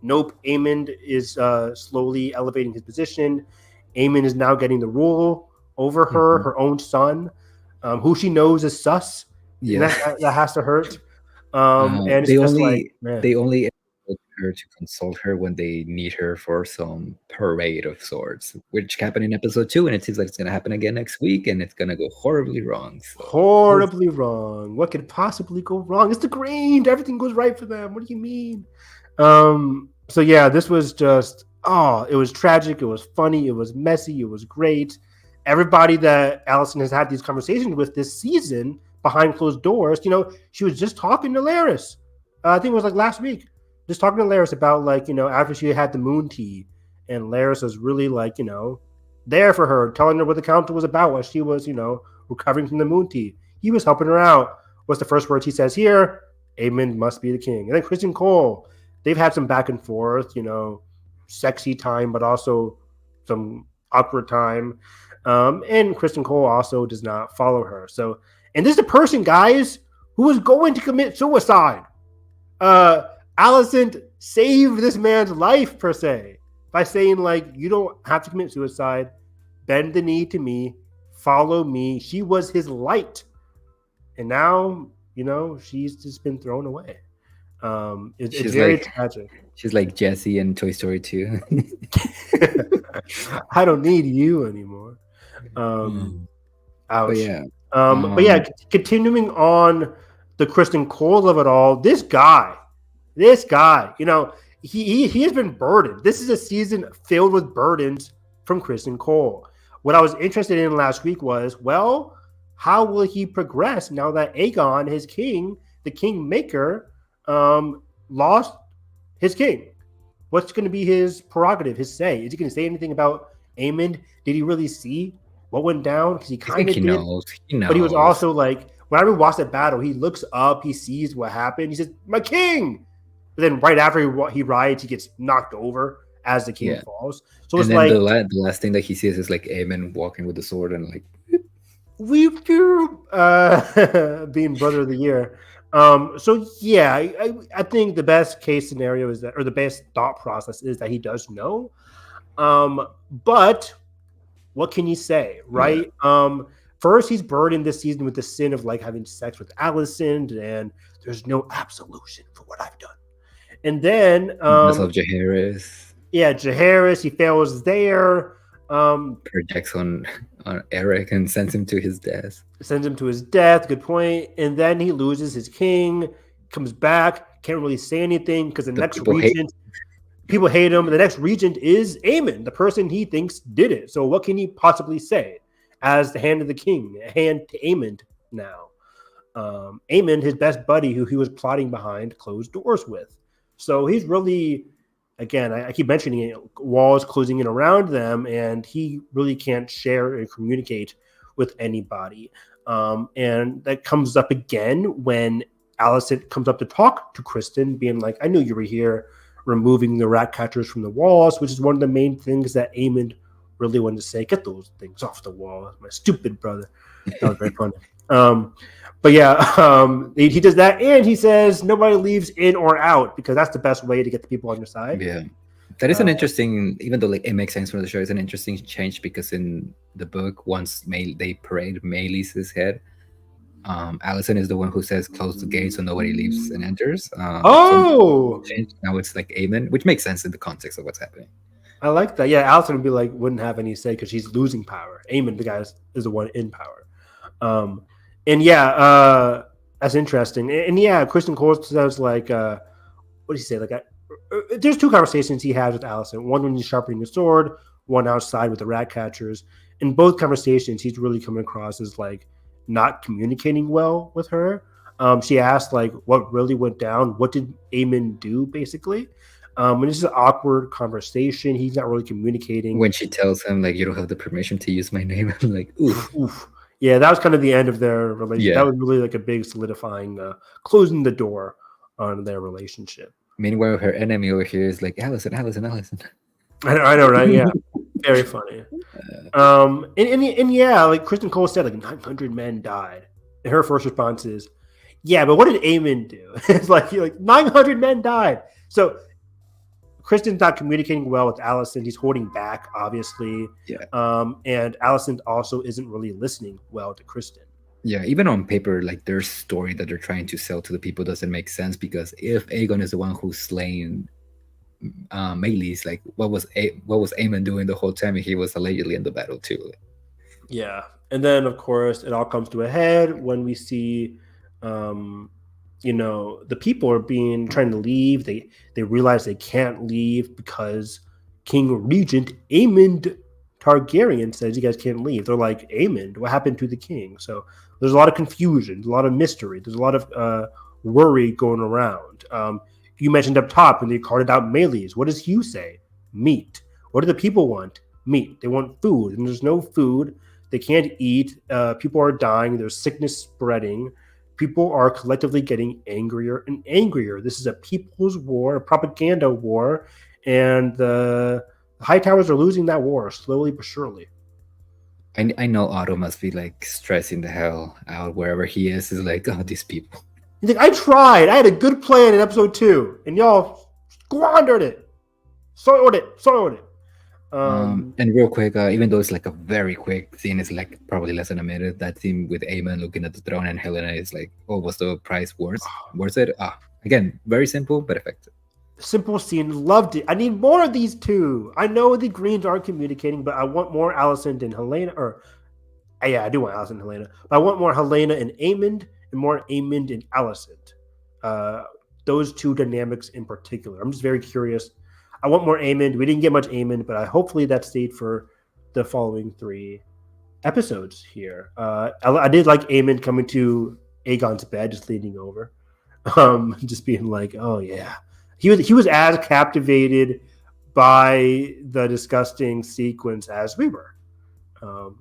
Nope. Aemond is slowly elevating his position. Aemond is now getting the rule over her, her own son, who she knows is sus. Yeah, that has to hurt. And they only her to console her when they need her for some parade of sorts, which happened in episode 2, and it seems like it's going to happen again next week, and it's going to go horribly wrong. Horribly wrong. What could possibly go wrong? It's the Green. Everything goes right for them. What do you mean? So yeah, this was just, it was tragic. It was funny. It was messy. It was great. Everybody that Alicent has had these conversations with this season behind closed doors, she was just talking to Larys. I think it was like last week. Just talking to Larys about after she had the moon tea, and Larys was really there for her, telling her what the council was about while she was, recovering from the moon tea. He was helping her out. What's the first words he says here? Aemond must be the king. And then Kristen Cole, they've had some back and forth, sexy time, but also some awkward time. And Kristen Cole also does not follow her. So, and this is the person, guys, who is going to commit suicide. Alicent saved this man's life, per se, by saying, you don't have to commit suicide. Bend the knee to me. Follow me. She was his light. And now, she's just been thrown away. It's very tragic. She's like Jessie in Toy Story 2. I don't need you anymore. Ouch. But yeah. But yeah, continuing on the Kristen Cole of it all, this guy, he has been burdened. This is a season filled with burdens from Kristen Cole. What I was interested in last week was, well, how will he progress now that Aegon, his king, the kingmaker, lost his king? What's going to be his prerogative, his say? Is he going to say anything about Aemond? Did he really see what went down? Because he kind of did. He knows. But he was also whenever we watch that battle, he looks up, he sees what happened. He says, "My king!" But then right after he rides, he gets knocked over as the king falls. So it's the last thing that he sees is Aemond walking with the sword and weep being brother of the year. So yeah, I think the best case scenario is that, or the best thought process is that he does know. But what can you say, right? Yeah. First, he's burdened this season with the sin of having sex with Alicent, and there's no absolution for what I've done. And then Jaehaerys. Yeah, Jaehaerys, he fails there. Projects on Eric and sends him to his death. Good point. And then he loses his king, comes back, can't really say anything because the next regent, people hate him. The next regent is Aemond, the person he thinks did it. So what can he possibly say as the hand of the king, a hand to Aemond now? Aemond, his best buddy, who he was plotting behind closed doors with. So he's really, again, I keep mentioning it, walls closing in around them, and he really can't share and communicate with anybody. And that comes up again when Alicent comes up to talk to Kristen, being like, I knew you were here, removing the rat catchers from the walls, which is one of the main things that Aemond really wanted to say. Get those things off the wall, my stupid brother. That was very funny. But yeah, he does that, and he says nobody leaves in or out, because that's the best way to get the people on your side. Yeah. That is an interesting, even though like it makes sense for the show, it's an interesting change, because in the book, once they parade Maelys's head, Alicent is the one who says close the gate so nobody leaves and enters. Now it's like Aemond, which makes sense in the context of what's happening. I like that. Yeah, Alicent would be like, wouldn't have any say because she's losing power. Aemond, the guy, is the one in power. And yeah, that's interesting. And yeah, Kristen Cole says like, what does he say? Like, there's two conversations he has with Alicent. One when he's sharpening the sword, one outside with the rat catchers. In both conversations, he's really coming across as like not communicating well with her. She asked like what really went down. What did Aemond do, basically? And this is an awkward conversation. He's not really communicating. When she tells him like, you don't have the permission to use my name, I'm like, oof. Yeah, that was kind of the end of their relationship. Yeah. That was really like a big solidifying, closing the door on their relationship. Meanwhile, her enemy over here is like, Alicent. I know, right? Yeah, very funny. And yeah, like Kristen Cole said, like 900 men died. And her first response is, yeah, but what did Aemond do? It's like 900 men died. So Kristen's not communicating well with Alicent. He's holding back, obviously. Yeah. And Alicent also isn't really listening well to Kristen. Yeah, even on paper, like their story that they're trying to sell to the people doesn't make sense, because if Aegon is the one who's slain Maelys, like what was Aemond doing the whole time? He was allegedly in the battle too. Yeah, and then of course it all comes to a head when we see, the people are trying to leave. They realize they can't leave because King Regent Aemond Targaryen says you guys can't leave. They're like, Aemond, what happened to the king? So there's a lot of confusion, a lot of mystery. There's a lot of worry going around. You mentioned up top when they carted out Maelys. What does Hugh say? Meat. What do the people want? Meat. They want food, and there's no food. They can't eat. People are dying. There's sickness spreading. People are collectively getting angrier and angrier. This is a people's war, a propaganda war, and the High Towers are losing that war slowly but surely. I know Otto must be like stressing the hell out wherever he is like, oh, these people. He's like, I tried. I had a good plan in episode 2, and y'all squandered it. Soiled it. And real quick, even though it's like a very quick scene, it's like probably less than a minute. That scene with Aemond looking at the throne, and Helena is like, "Oh, was the price worth it?" Again, very simple but effective. Simple scene, loved it. I need more of these two. I know the Greens aren't communicating, but I want more Alicent and Helena. I do want Alicent and Helena, but I want more Helena and Aemond, and more Aemond and Alicent. Those two dynamics in particular. I'm just very curious. I want more Aemond. We didn't get much Aemond, but hopefully that stayed for the following 3 episodes here. I did like Aemond coming to Aegon's bed, just leaning over, just being like, "Oh yeah." He was as captivated by the disgusting sequence as we were,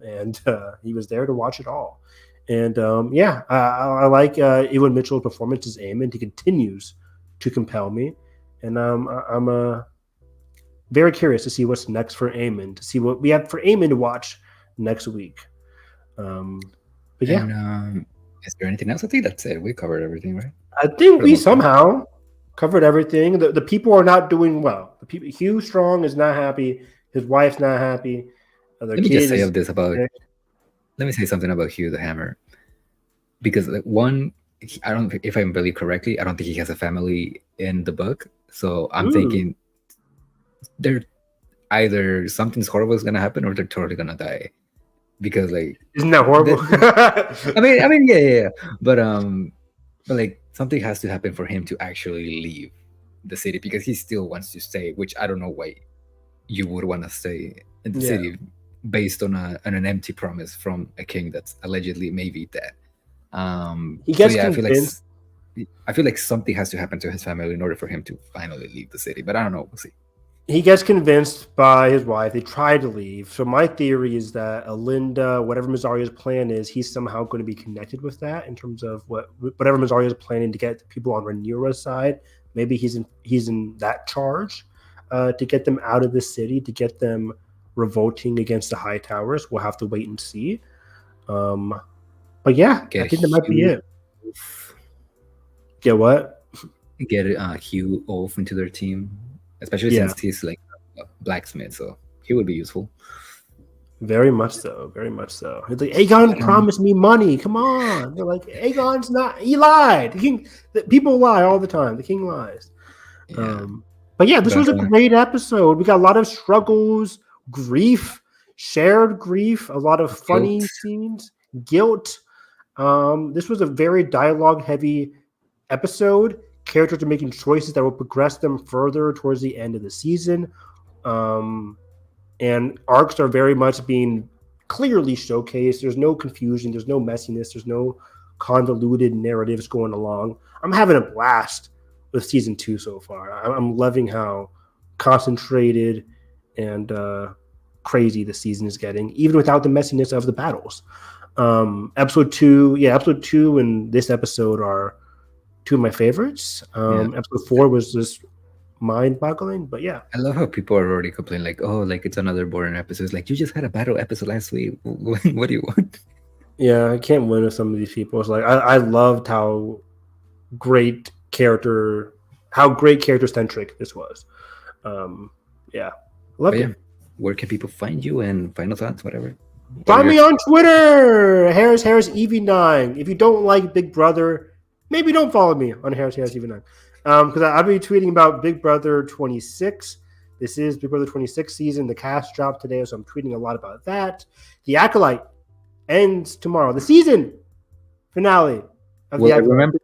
and he was there to watch it all. And I like Ewan Mitchell's performance as Aemond. He continues to compel me, and I'm very curious to see what's next for Aemond, to see what we have for Aemond to watch next week. But yeah, and, is there anything else? I think that's it. We covered everything, right? I think we somehow covered everything. The people are not doing well. The people, Hugh Strong is not happy. His wife's not happy. Let me just say let me say something about Hugh the Hammer, because one, I don't, if I believe correctly, I don't think he has a family in the book. So I'm thinking they're either something's horrible is gonna happen or they're totally gonna die. Because like, isn't that horrible? I mean, yeah. But like something has to happen for him to actually leave the city, because he still wants to stay, which I don't know why you would want to stay in the city based on an empty promise from a king that's allegedly maybe dead. He gets convinced. I feel like something has to happen to his family in order for him to finally leave the city. But I don't know. We'll see. He gets convinced by his wife. They try to leave. So my theory is that Alinda, whatever Myzaria's plan is, he's somehow going to be connected with that in terms of whatever Myzaria is planning to get people on Rhaenyra's side. Maybe he's in that charge to get them out of the city, to get them revolting against the High Towers. We'll have to wait and see. But yeah, I think that might be it. Get what? Get Hugh off into their team. Especially since he's like a blacksmith, so he would be useful. Very much so. Very much so. He's like, Aegon promised me money. Come on. They're like, Aegon's not. He lied. People lie all the time. The king lies. Yeah. But yeah, this was a great episode. We got a lot of struggles, grief, shared grief, a lot of funny scenes, guilt. This was a very dialogue-heavy episode. Characters are making choices that will progress them further towards the end of the season. And arcs are very much being clearly showcased. There's no confusion. There's no messiness. There's no convoluted narratives going along. I'm having a blast with season 2 so far. I'm loving how concentrated and crazy the season is getting, even without the messiness of the battles. Episode 2 and this episode are two of my favorites. Episode 4 was just mind-boggling, but yeah. I love how people are already complaining, like, oh, like it's another boring episode. It's like, you just had a battle episode last week. What do you want? Yeah, I can't win with some of these people. It's like I loved how great character-centric this was. Love it. Where can people find you and final thoughts, whatever? Find me on Twitter, Harris EV9. If you don't like Big Brother, maybe don't follow me on Harris EV9. Because I'll be tweeting about Big Brother 26. This is Big Brother 26 season. The cast dropped today, so I'm tweeting a lot about that. The Acolyte ends tomorrow. The season finale of The Acolyte. Remember?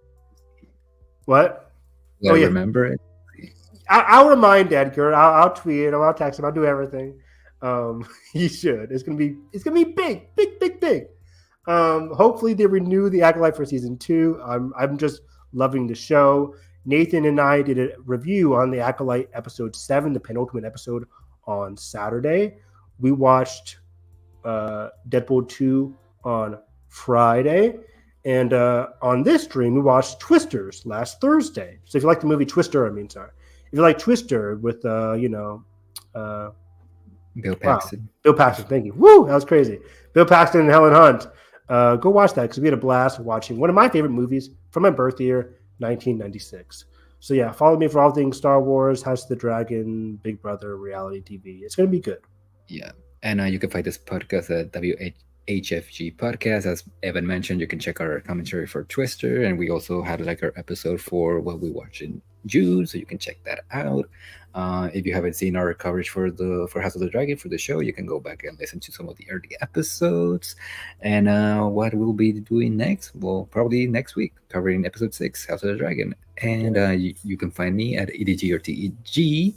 What? Remember it? I'll remind Edgar. I'll tweet it. I'll text him. I'll do everything. He should. It's gonna be big. Hopefully they renew The Acolyte for season 2. I'm just loving the show. Nathan and I did a review on The Acolyte episode 7, the penultimate episode, on Saturday. We watched Deadpool 2 on Friday. And on this stream, we watched Twisters last Thursday. So if you like the movie Twister, if you like Twister with, Bill Paxton. Wow. Bill Paxton, thank you. Woo, that was crazy. Bill Paxton and Helen Hunt. Go watch that because we had a blast watching one of my favorite movies from my birth year, 1996. So yeah, follow me for all things Star Wars, House of the Dragon, Big Brother, reality TV. It's going to be good. Yeah. And you can find this podcast at WHFG Podcast. As Evan mentioned, you can check our commentary for Twister. And we also had like our episode for what we watch in June. So you can check that out. If you haven't seen our coverage for House of the Dragon for the show, you can go back and listen to some of the early episodes. And what we'll be doing next? Well, probably next week, covering episode 6, House of the Dragon. And you can find me at EDG or TEG.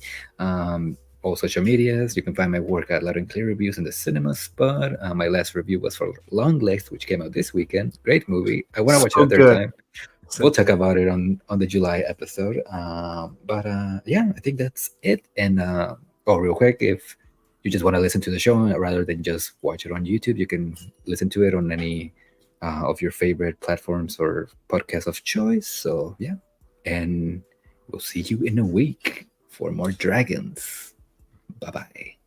All social medias. You can find my work at Loud and Clear Reviews in the Cinema Spot. My last review was for Long Legs, which came out this weekend. Great movie. I want to watch it another time. We'll talk about it on the July episode. But I think that's it. And real quick, if you just want to listen to the show rather than just watch it on YouTube, you can listen to it on any of your favorite platforms or podcasts of choice. So yeah, and we'll see you in a week for more dragons. Bye-bye.